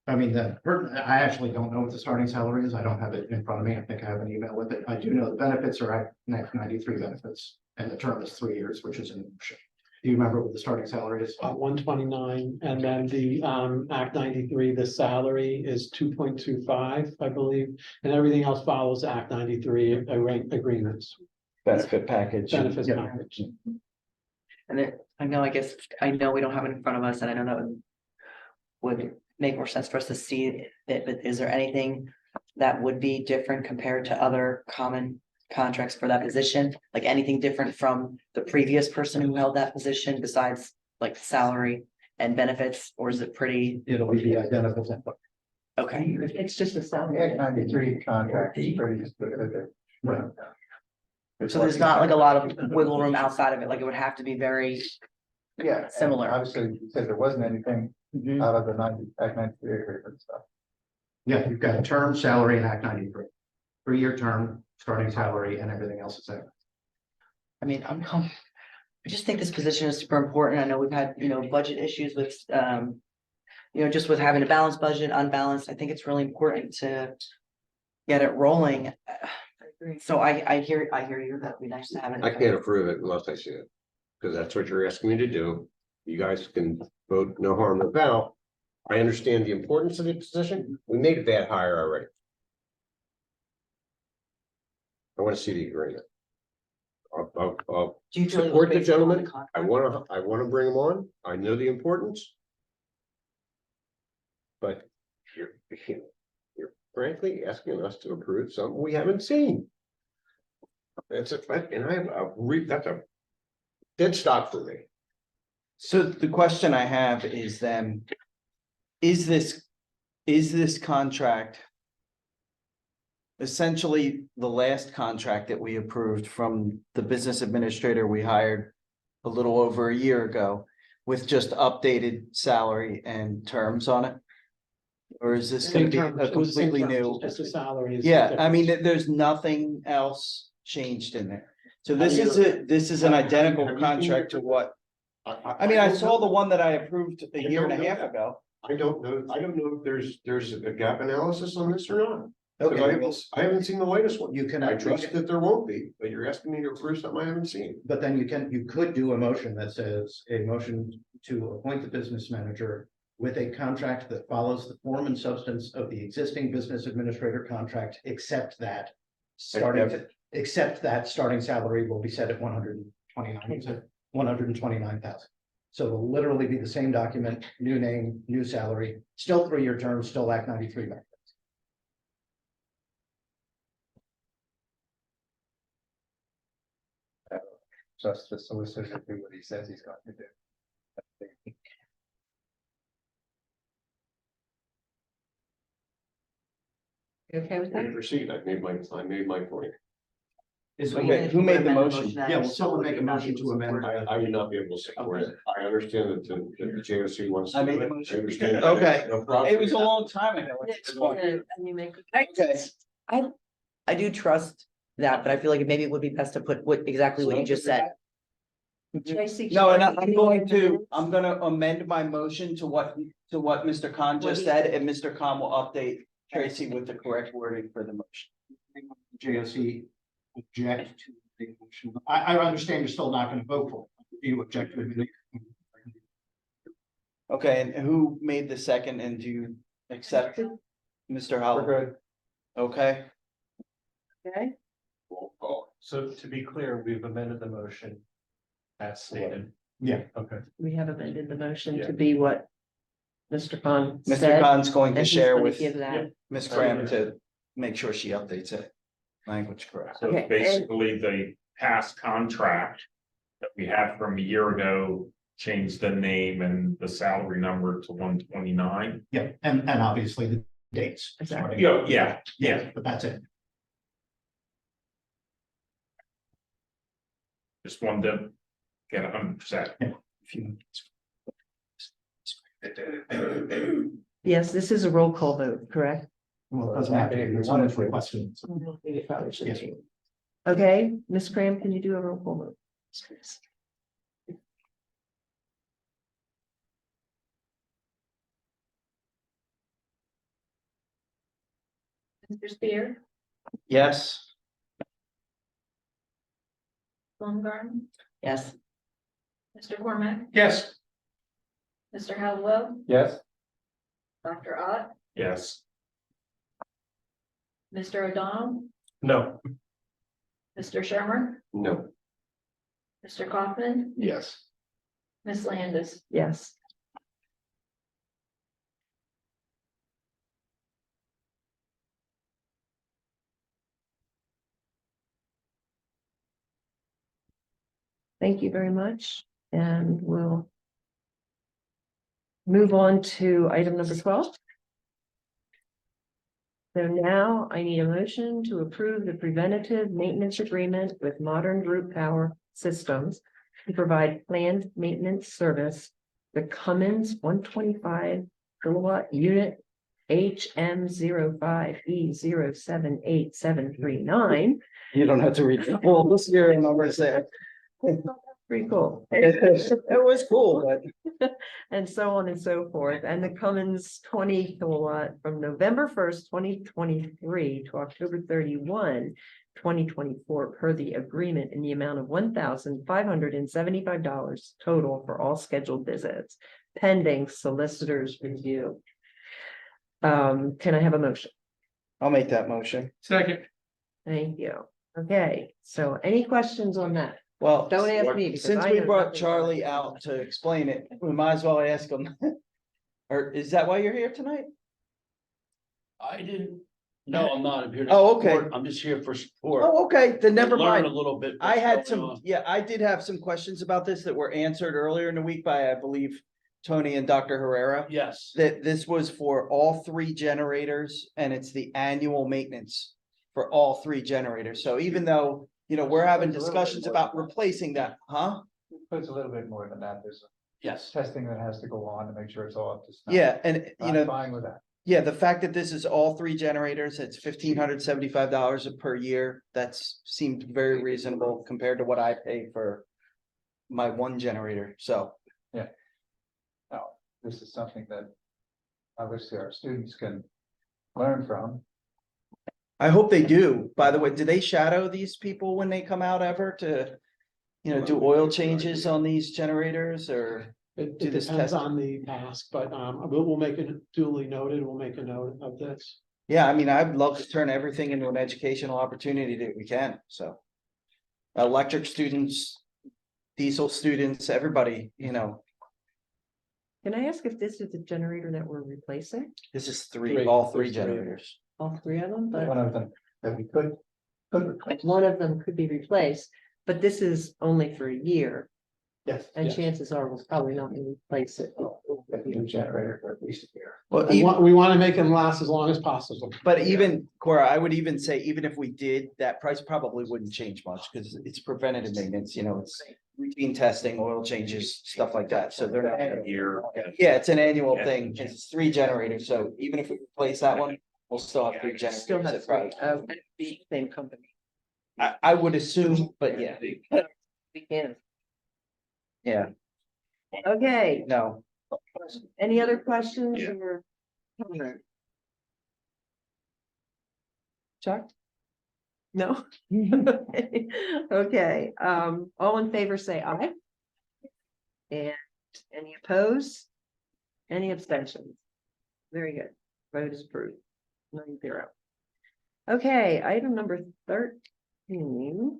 I mean, I actually don't know what the starting salary is. I don't have it in front of me. I think I have an email with it. I do know the benefits are Act 93 benefits, and the term is 3 years, which is in motion. Do you remember what the starting salary is? 129, and then the Act 93, the salary is 2.25, I believe, and everything else follows Act 93 agreements. Benefit package. Benefits package. And then, I know we don't have it in front of us and I don't know. Would make more sense for us to see it, but is there anything that would be different compared to other common contracts for that position? Like anything different from the previous person who held that position besides like salary and benefits, or is it pretty? It'll be identical. Okay. It's just a salary. 93 contract is pretty specific. So there's not like a lot of wiggle room outside of it, like it would have to be very, Yeah. Similar. Obviously, you said there wasn't anything out of the 93 and stuff. Yeah, you've got a term, salary, and Act 93. 3-year term, starting salary, and everything else is there. I mean, I just think this position is super important. I know we've had, budget issues with, just with having a balanced budget, unbalanced. I think it's really important to get it rolling. So I hear you. That'd be nice to have it. I can't approve it unless I see it, because that's what you're asking me to do. You guys can vote no harm, no foul. I understand the importance of the position. We made a bad hire already. I want to see the agreement. I'll Do you feel it was support the based on gentleman. contract? I want to bring him on. I know the importance. But you're frankly asking us to approve something we haven't seen. That's that's a dead stop for me. So the question I have is then, is this contract essentially the last contract that we approved from the business administrator we hired a little over a year ago with just updated salary and terms on it? Or is this gonna be a completely new? Just the salary. is Yeah, I different. mean, there's nothing else changed in there. So this is an identical contract to what, I mean, I saw the one that I approved a year and a half ago. I don't know if there's a gap analysis on this or not. Okay. Because I haven't seen the latest one. You can. I trust that there won't be, but you're asking me to approve something I haven't seen. But then you could do a motion that says a motion to appoint the business manager with a contract that follows the form and substance of the existing business administrator contract, except that starting salary will be set at 129,000. So it'll literally be the same document, new name, new salary, still 3-year term, still Act 93 benefits. Just the solicitor to do what he says he's going to do. You okay with that? Proceed. I made my point. Okay, who made the motion? Yeah, well, someone make a motion to amend. I would not be able to support it. I understand that the JOC wants. I to made do the it. motion. I understand. Okay. No problem. It was a long time ago. Okay. I do trust that, but I feel like maybe it would be best to put exactly what you just said. No, and I'm gonna amend my motion to what Mr. Khan just said, and Mr. Khan will update Tracy with the correct wording for the motion. JOC object to the motion. I understand you're still not gonna vote for it. You object to it. Okay, and who made the second, and do you accept it? Mr. Howell? Good. Okay, Okay, So to be clear, we've amended the motion as stated. Yeah. Okay. we have amended the motion Yeah. to be what Mr. Khan Mr. said. Khan's going to and he's share gonna with Give that. Ms. Graham to make sure she updates it. Language correct. So Okay, and- basically, the past contract that we had from a year ago changed the name and the salary number to 129. Yeah, and obviously the dates. Exactly. Yeah. But that's it. Just wanted to get 100%. Yes, this is a roll call vote, correct? Well, it doesn't have to be. It's only for questions. It probably should Yes. be. Okay, Ms. Graham, can you do a roll call vote? Mr. Spear, Yes. Baumgarten, Yes. Mr. Cormack, Yes. Mr. Hallwell, Yes. Dr. Ott, Yes. Mr. O'Donnell, No. Mr. Shermer, No. Mr. Kaufman, Yes. Ms. Landis. Yes. Thank you very much, and we'll move on to item number 12. So now I need a motion to approve the preventative maintenance agreement with Modern Group Power Systems to provide planned maintenance service, the Cummins 125 kilowatt unit HM05E078739. You don't have to read the whole serial numbers there. Pretty cool. It was cool, but. And so on and so forth, and the Cummins 20 kilowatt from November 1st, 2023 to October 31, 2024 per the agreement in the amount of $1,575 total for all scheduled visits, pending solicitor's review. Can I have a motion? I'll make that motion. Second. Thank you. Okay, so any questions on that? Well, Don't ask me, because since I we know brought nothing Charlie about out to explain it, we might as well ask him. Or is that why you're here tonight? I didn't, no, I'm not, I'm here to Oh, okay. support, I'm just here for support. Oh, okay, then never Learn mind. a little bit. I what's had going some, on. yeah, I did have some questions about this that were answered earlier in the week by, I believe, Tony and Dr. Herrera. Yes, That this was for all three generators and it's the annual maintenance for all three generators. So even though, you know, we're having discussions about replacing that, huh? But it's a little bit more than that. There's yes, testing that has to go on to make sure it's all up to snuff. Yeah, and you I'm know, fine with that. yeah, the fact that this is all three generators, it's $1,575 per year. That's seemed very reasonable compared to what I pay for my one generator. So, Yeah. Now, this is something that obviously our students can learn from. I hope they do. By the way, do they shadow these people when they come out ever to, you know, do oil changes on these generators or? It Do this depends test. on the task, but we'll make it duly noted, we'll make a note of this. Yeah, I mean, I'd love to turn everything into an educational opportunity that we can, so. Electric students, diesel students, everybody, you know, Can I ask if this is the generator that we're replacing? this is all three generators. All three of them, but One of them that we could replace. one of them could be replaced, but this is only for a year. Yes. And yes. chances are we'll probably not replace it. A new generator for at least a year. Well, We want to make them last as long as possible. but even, Cora, I would even say, even if we did, that price probably wouldn't change much, because it's preventative maintenance, you know, it's routine testing, oil changes, stuff like that, so they're not. Year. Yeah, it's an annual thing, it's three generators, so even if we replace that one, we'll still have three generators. Still have at three, probably- same company. I would assume, but yeah, We can. yeah, Okay, no. any other questions or comments? Chuck? No? Okay, all in favor, say aye. And any opposed? Any abstentions? Very good. Vote is approved. 9-0. Okay, item number 13.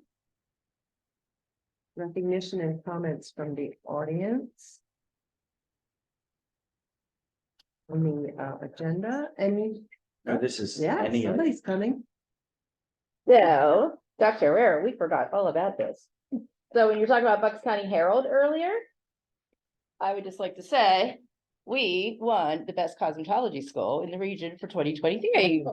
Recognition and comments from the audience. On the agenda, any, This is yeah, any of somebody's coming. So, Dr. Herrera, we forgot all about this. So when you were talking about Bucks County Herald earlier, I would just like to say, we won the best cosmetology school in the region for 2023.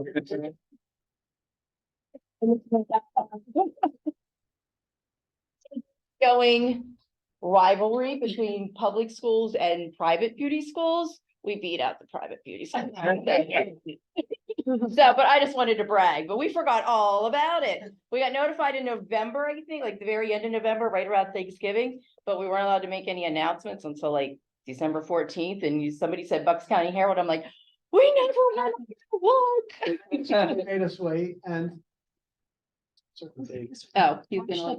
Going rivalry between public schools and private beauty schools, we beat out the private beauty schools. So, but I just wanted to brag, but we forgot all about it. We got notified in November, I think, like the very end of November, right around Thanksgiving, but we weren't allowed to make any announcements until like December 14th, and somebody said Bucks County Herald, I'm like, we never won. Made us wait and. Certain dates. Oh, he's gonna.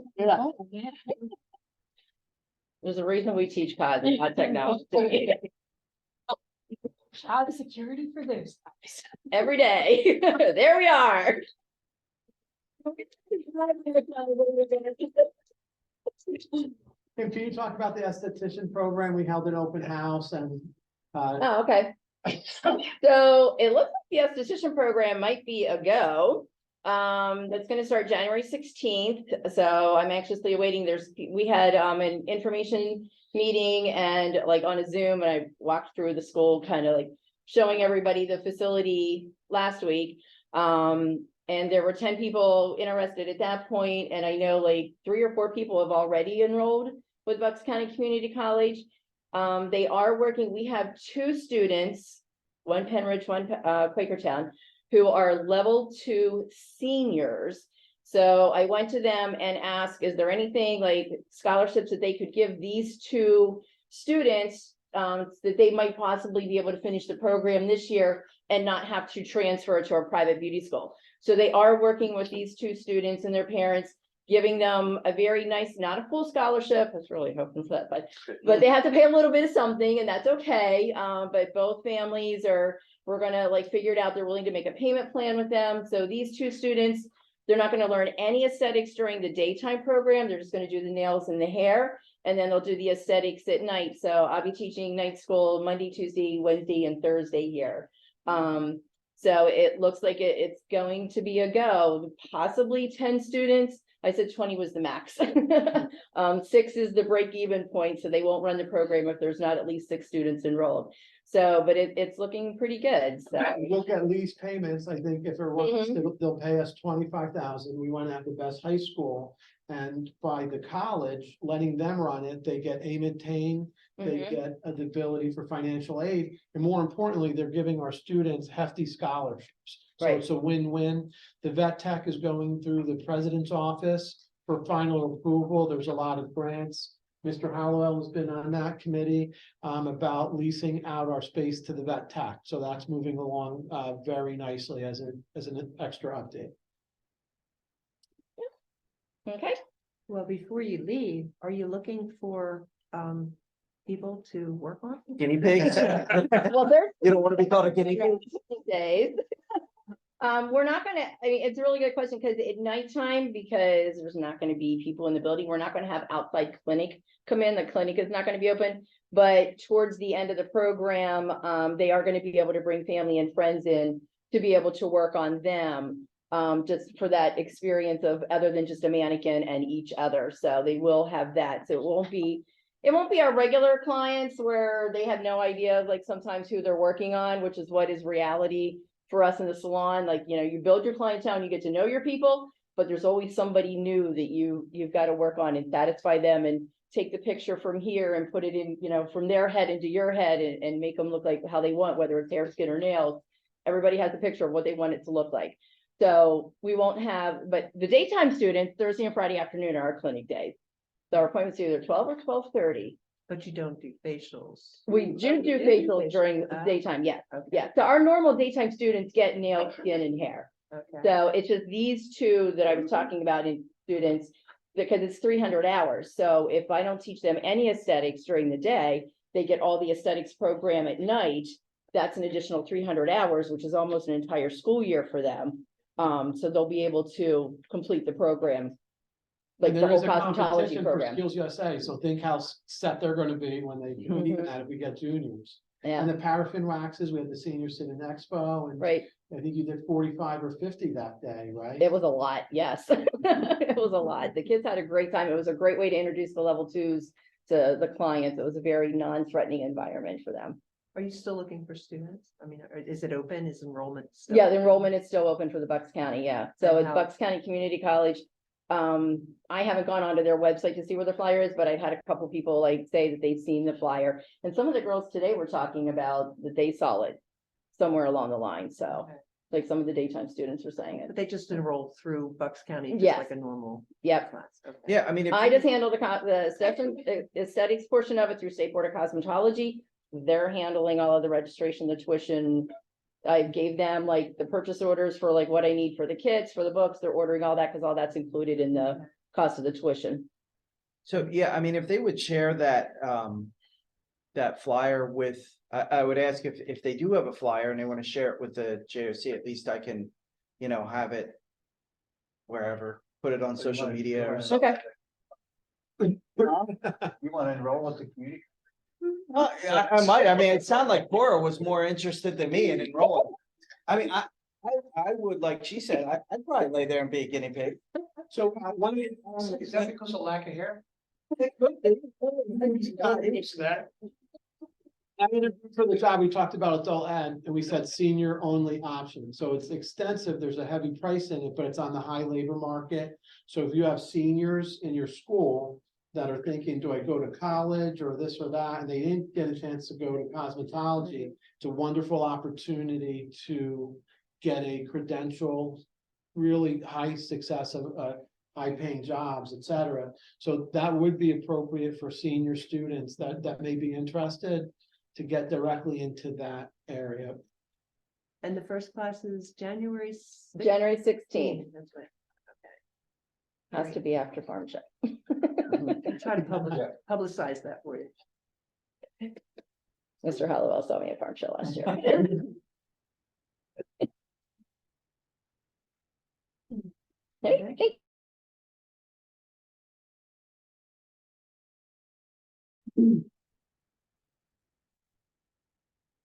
There's a reason we teach cos, not technology. Child security for those guys. Every day. There we are. Can you talk about the esthetician program? We held an open house and. Oh, okay. So it looks like the esthetician program might be a go. That's gonna start January 16th, so I'm anxiously awaiting, we had, an information meeting and like on a Zoom, and I walked through the school, kind of like showing everybody the facility last week. And there were 10 people interested at that point, and I know like 3 or 4 people have already enrolled with Bucks County Community College. They are working, we have 2 students, one Penridge, one Quakertown, who are level 2 seniors. So I went to them and asked, is there anything like scholarships that they could give these 2 students that they might possibly be able to finish the program this year and not have to transfer to a private beauty school. So they are working with these 2 students and their parents, giving them a very nice, not a full scholarship. I was really hoping for that, but they have to pay a little bit of something, and that's okay. But both families we're gonna like figure it out. They're willing to make a payment plan with them. So these 2 students, they're not gonna learn any aesthetics during the daytime program. They're just gonna do the nails and the hair, and then they'll do the aesthetics at night. So I'll be teaching night school Monday, Tuesday, Wednesday, and Thursday here. So it looks like it's going to be a go, possibly 10 students. I said 20 was the max. 6 is the break-even point, so they won't run the program if there's not at least 6 students enrolled. So, but it's looking pretty good, so. Look at lease payments, I think if they're working, they'll pay us 25,000, we want to have the best high school. And by the college, letting them run it, they get maintained, they get the ability for financial aid, and more importantly, they're giving our students hefty scholarships. So Right. it's a win-win. The vet tech is going through the president's office for final approval. There's a lot of grants. Mr. Hallowell has been on that committee about leasing out our space to the vet tech. So that's moving along very nicely as an extra update. Okay. Well, before you leave, are you looking for people to work on? Guinea pigs. Well, there's. You don't want to be called a guinea pig? Days. We're not gonna, I mean, it's a really good question, because at nighttime, because there's not gonna be people in the building, we're not gonna have outside clinic come in. The clinic is not gonna be open. But towards the end of the program, they are gonna be able to bring family and friends in to be able to work on them. Just for that experience of other than just a mannequin and each other. So they will have that. So it won't be our regular clients where they have no idea, like sometimes who they're working on, which is what is reality for us in the salon. Like, you know, you build your clientele and you get to know your people, but there's always somebody new that you've got to work on and satisfy them and take the picture from here and put it in, you know, from their head into your head and make them look like how they want, whether it's hair, skin, or nails. Everybody has a picture of what they want it to look like. So we won't have, but the daytime students, Thursday and Friday afternoon are our clinic days. So our appointments are either 12 or 12:30. But you don't do facials. We do facials during the daytime, yes, yeah. So our normal daytime students get nails, skin, and hair. Okay. So it's just these 2 that I was talking about in students, because it's 300 hours. So if I don't teach them any aesthetics during the day, they get all the aesthetics program at night. That's an additional 300 hours, which is almost an entire school year for them. So they'll be able to complete the program. Like the there whole is a cosmetology competition for program. Skills USA, so think how set they're gonna be when they, even that if we get juniors. Yeah, And the paraffin waxes, we had the senior sit in expo, and right. I think you did 45 or 50 that day, right? It was a lot, yes. It was a lot. The kids had a great time. It was a great way to introduce the level 2s to the clients. It was a very non-threatening environment for them. Are you still looking for students? I mean, is it open? Is enrollment still? Yeah, the enrollment is still open for the Bucks County, yeah. So And it's how- Bucks County Community College. I haven't gone onto their website to see where the flyer is, but I've had a couple people like say that they've seen the flyer. And some of the girls today were talking about that they saw it somewhere along the line, so. Okay. Like some of the daytime students were saying it. But they just enroll through Bucks County, just Yes. like a normal Yep. class. Okay. Yeah, I mean, if I you- just handle the aesthetics portion of it through State Board of Cosmetology. They're handling all of the registration, the tuition. I gave them like the purchase orders for like what I need for the kits, for the books. They're ordering all that because all that's included in the cost of the tuition. So, yeah, I mean, if they would share that, that flyer with, I would ask if they do have a flyer and they want to share it with the JOC, at least I can, you know, have it wherever, put it on social media or something. Okay. You want to enroll with the community? I might, I mean, it sounded like Cora was more interested than me in enrolling. I mean, I would, like she said, I'd probably lay there and be a guinea pig. So one of Is that because of lack of hair? that. I mean, for the job, we talked about adult ed and we said senior only option. So it's extensive. There's a heavy price in it, but it's on the high labor market. So if you have seniors in your school that are thinking, do I go to college or this or that? And they didn't get a chance to go to cosmetology. It's a wonderful opportunity to get a credential, really high success of high paying jobs, et cetera. So that would be appropriate for senior students that may be interested to get directly into that area. And the first class is January. January 16th. That's right. Has to be after farm show. I'll try to publicize that for you. Mr. Hollowell saw me at farm show last year. Hey.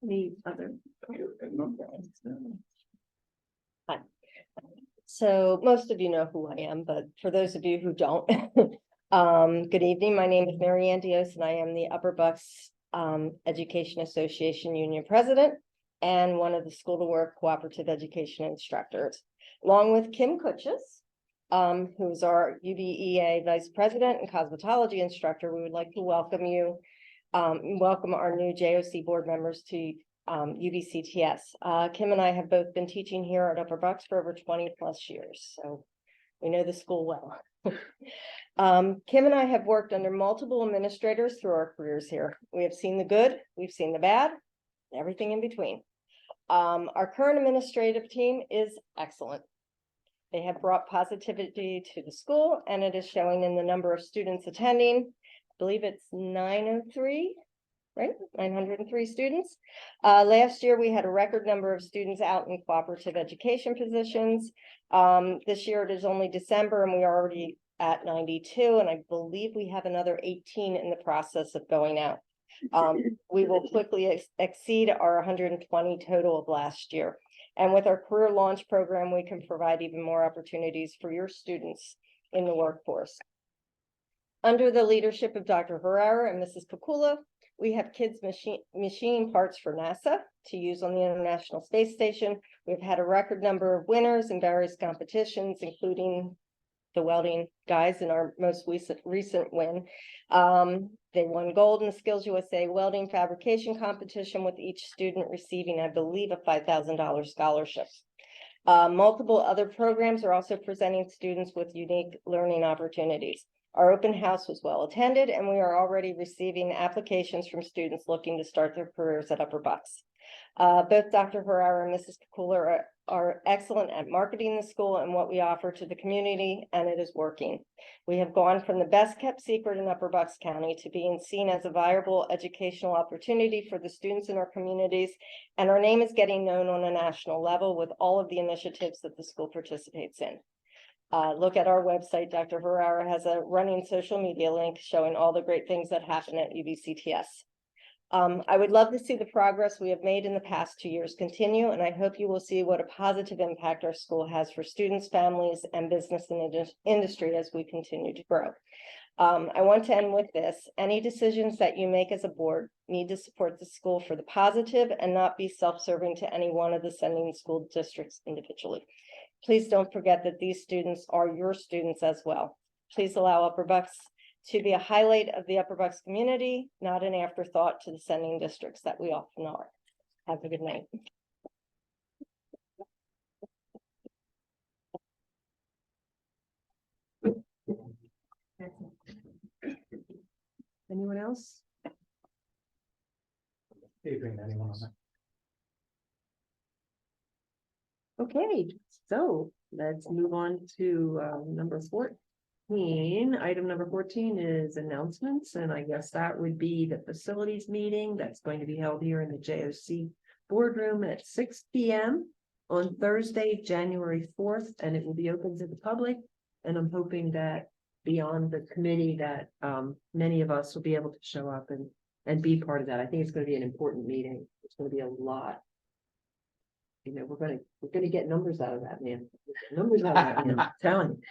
Any other? Hi. So most of you know who I am, but for those of you who don't, good evening. My name is Mary Ann Dios and I am the Upper Bucks Education Association Union President and one of the School to Work Cooperative Education Instructors, along with Kim Kutches, who's our UBEA Vice President and Cosmetology Instructor. We would like to welcome you. Welcome our new JOC board members to UBCTS. Kim and I have both been teaching here at Upper Bucks for over 20 plus years, so we know the school well. Kim and I have worked under multiple administrators through our careers here. We have seen the good, we've seen the bad, and everything in between. Our current administrative team is excellent. They have brought positivity to the school, and it is showing in the number of students attending. I believe it's 903, right? 903 students. Last year, we had a record number of students out in cooperative education positions. This year, it is only December, and we are already at 92, and I believe we have another 18 in the process of going out. We will quickly exceed our 120 total of last year. And with our career launch program, we can provide even more opportunities for your students in the workforce. Under the leadership of Dr. Herrera and Mrs. Kukula, we have kids machining parts for NASA to use on the International Space Station. We've had a record number of winners in various competitions, including the welding guys in our most recent win. They won gold in the Skills USA welding fabrication competition, with each student receiving, I believe, a $5,000 scholarship. Multiple other programs are also presenting students with unique learning opportunities. Our open house was well attended, and we are already receiving applications from students looking to start their careers at Upper Bucks. Both Dr. Herrera and Mrs. Kukula are excellent at marketing the school and what we offer to the community, and it is working. We have gone from the best kept secret in Upper Bucks County to being seen as a viable educational opportunity for the students in our communities, and our name is getting known on a national level with all of the initiatives that the school participates in. Look at our website. Dr. Herrera has a running social media link showing all the great things that happen at UBCTS. I would love to see the progress we have made in the past 2 years continue, and I hope you will see what a positive impact our school has for students, families, and business and industry as we continue to grow. I want to end with this. Any decisions that you make as a board need to support the school for the positive and not be self-serving to any one of the sending school districts individually. Please don't forget that these students are your students as well. Please allow Upper Bucks to be a highlight of the Upper Bucks community, not an afterthought to the sending districts that we often are. Have a good night. Anyone else? Anyone on that? Okay, so let's move on to number 14. Item number 14 is announcements, and I guess that would be the facilities meeting that's going to be held here in the JOC boardroom at 6 p.m. on Thursday, January 4th, and it will be open to the public. And I'm hoping that beyond the committee that many of us will be able to show up and be part of that. I think it's going to be an important meeting. It's going to be a lot you know, we're gonna get numbers out of that man. Numbers out of that man, I'm telling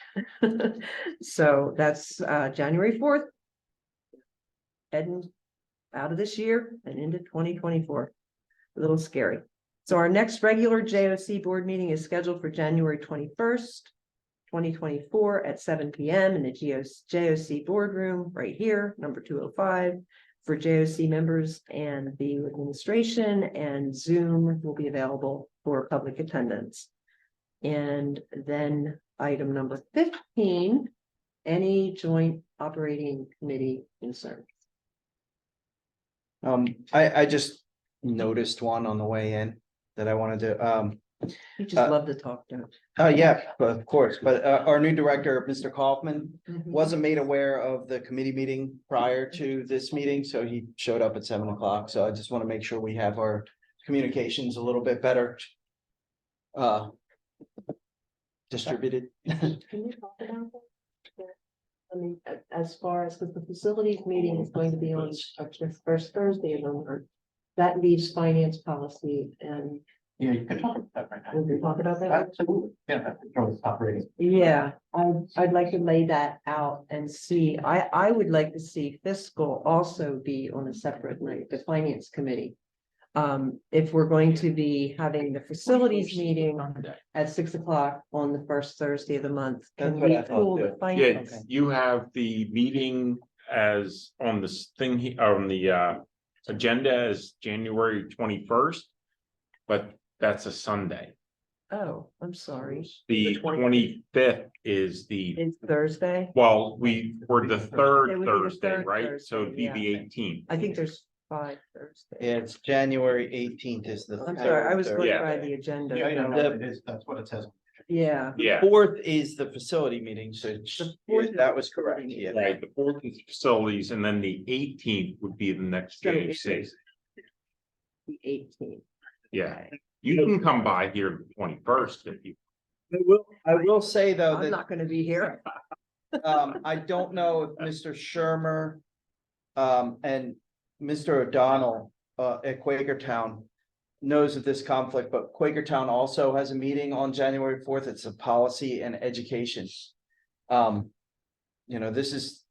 you. So that's January 4th. Heading out of this year and into 2024. A little scary. So our next regular JOC board meeting is scheduled for January 21st, 2024 at 7 p.m. in the JOC boardroom right here, number 205, for JOC members and the administration, and Zoom will be available for public attendance. And then item number 15, any joint operating committee concerns? I just noticed one on the way in that I wanted to, You just love to talk, don't you? oh, yeah, of course, but our new director, Mr. Kaufman, Mhm. wasn't made aware of the committee meeting prior to this meeting, so he showed up at 7 o'clock, so I just want to make sure we have our communications a little bit better. Distributed. Can you talk about that? Yeah. I mean, as far as, because the facilities meeting is going to be on the first Thursday of the month. That leaves finance policy and. Yeah, you can talk about that right now. We can talk about that. Absolutely. Yeah, that's operating. Yeah, I'd like to lay that out and see, I would like to see fiscal also be on a separate night, the finance committee. If we're going to be having the facilities meeting at 6 o'clock on the first Thursday of the month. That's Can what we I thought, pull too. the finance? Yeah, you have the meeting as on this thing, on the agenda as January 21st. But that's a Sunday. Oh, I'm sorry. The 25th is the, It's Thursday? well, we're the It third would be the Thursday, third right? Thursday, So it'd be yeah. the 18th. I think there's 5 Thursdays. Yeah, it's January 18th is the. I'm sorry, I was third going Yeah. by the agenda. Yeah, I know The- what it is. That's what it says. Yeah. Yeah, Fourth is the facility meeting, so fourth is that was the correct, facility yeah. right. The 4th is facilities, and then the 18th would be the next So JOC. The 18th. Yeah, you can come by here the 21st if you. I will say though I'm that, not gonna be here. I don't know if Mr. Shermer. And Mr. O'Donnell, at Quakertown. Knows of this conflict, but Quakertown also has a meeting on January 4th. It's a policy and education. You know, this is,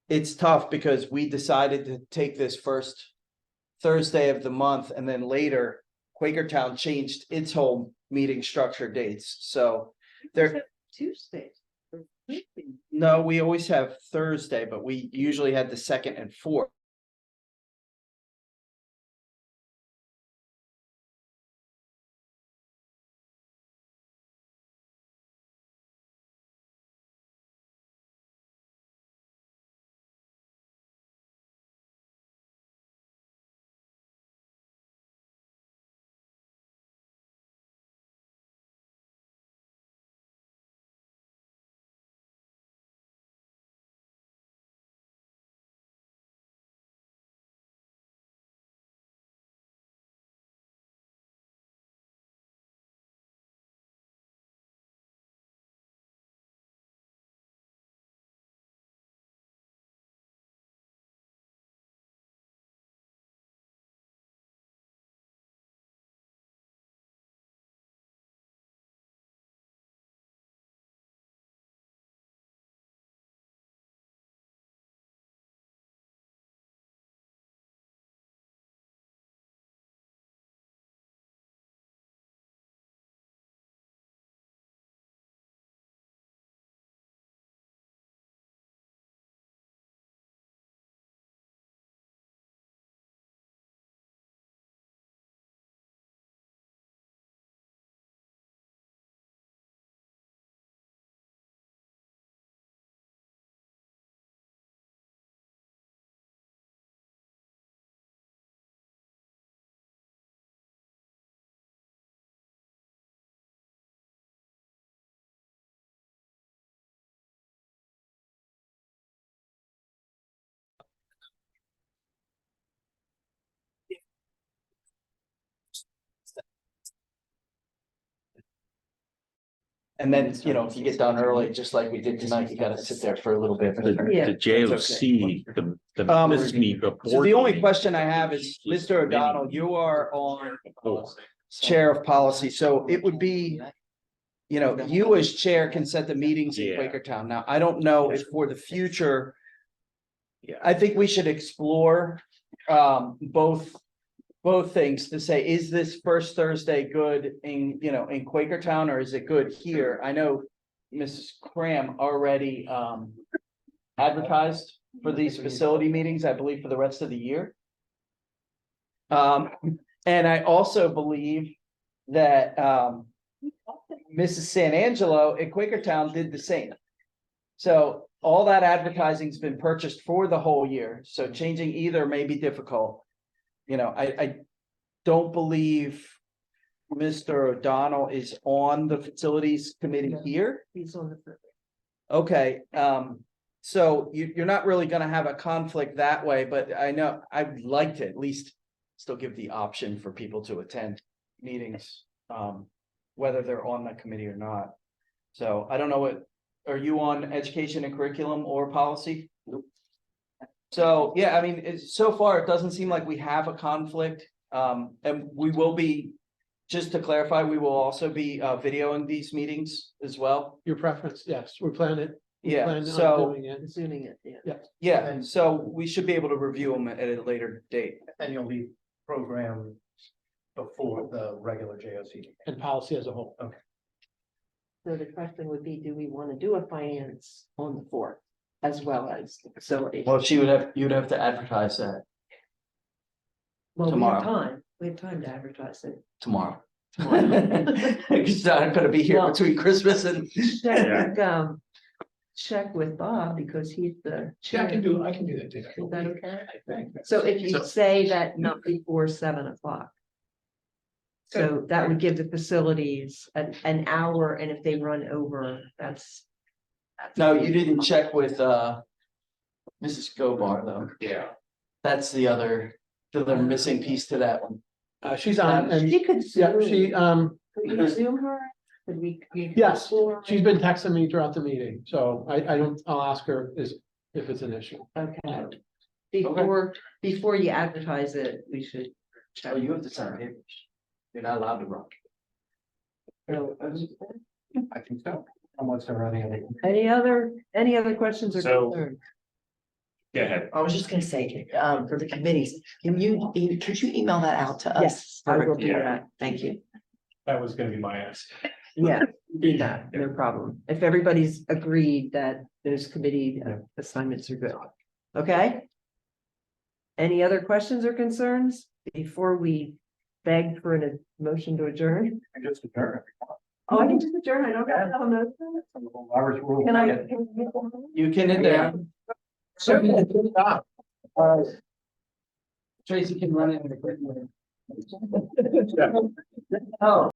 it's tough because we decided to take this first Thursday of the month, and then later Quakertown changed its whole meeting structure dates, so there. Tuesdays. No, we always have Thursday, but we usually had the second and fourth. And then, you know, if you get done early, just like we did tonight, you gotta sit there for a little bit. Yeah. The JOC, this meet So before. the only question I have is, Mr. O'Donnell, you are on chair of policy, so it would be. You know, you as chair can set the meetings in Yeah. Quakertown. Now, I don't know if for the future. Yeah. I think we should explore both things to say, is this first Thursday good in, you know, in Quakertown, or is it good here? I know Mrs. Cram already advertised for these facility meetings, I believe, for the rest of the year. And I also believe that Mrs. San Angelo at Quakertown did the same. So all that advertising's been purchased for the whole year, so changing either may be difficult. You know, I don't believe Mr. O'Donnell is on the facilities committee here. He's on the program. Okay, so you're not really gonna have a conflict that way, but I know I'd like to at least still give the option for people to attend meetings, whether they're on that committee or not. So I don't know what, are you on education and curriculum or policy? So, yeah, I mean, so far, it doesn't seem like we have a conflict. And we will be, just to clarify, we will also be videoing these meetings as well. Your preference, yes, we're planning. Yeah, on so, doing it. Zooming it, yeah. yeah, so we should be able to review them at a later date. And you'll be programmed before the regular JOC. And policy as a whole. Okay. So the question would be, do we want to do a finance on the fourth as well as the facility? Well, you'd have to advertise that Well, tomorrow. We have time to advertise it. tomorrow. Because I'm gonna be here Well, between Christmas and. Check with Bob because he's the chair. I can do that too. Is that okay? I think. So if you say that not before 7 o'clock. So that would give the facilities an hour, and if they run over, that's. No, you didn't check with Mrs. Gobar though. Yeah. That's the other missing piece to that one. She's on, and She could yeah, Zoom. Could we Zoom her? Could we? yes, she's been texting me throughout the meeting, so I'll ask her if it's an issue. Okay. Before you advertise it, we should. Oh, you have to sign papers. You're not allowed to run. I think so. Unless they're running it. Any other questions or So- concerns? Go ahead. I was just gonna say, for the committees, could you email that out to us? Yes, I will Perfect. do that. Thank you. That was gonna be my ask. Yeah, do that, no problem. If everybody's agreed that those committee assignments are good. Okay? Any other questions or concerns before we beg for a motion to adjourn? I just adjourn. Oh, I can just adjourn. I don't got to have a motion. Robert's rule. Can I? You can, Tracy can run it in the quick. Oh.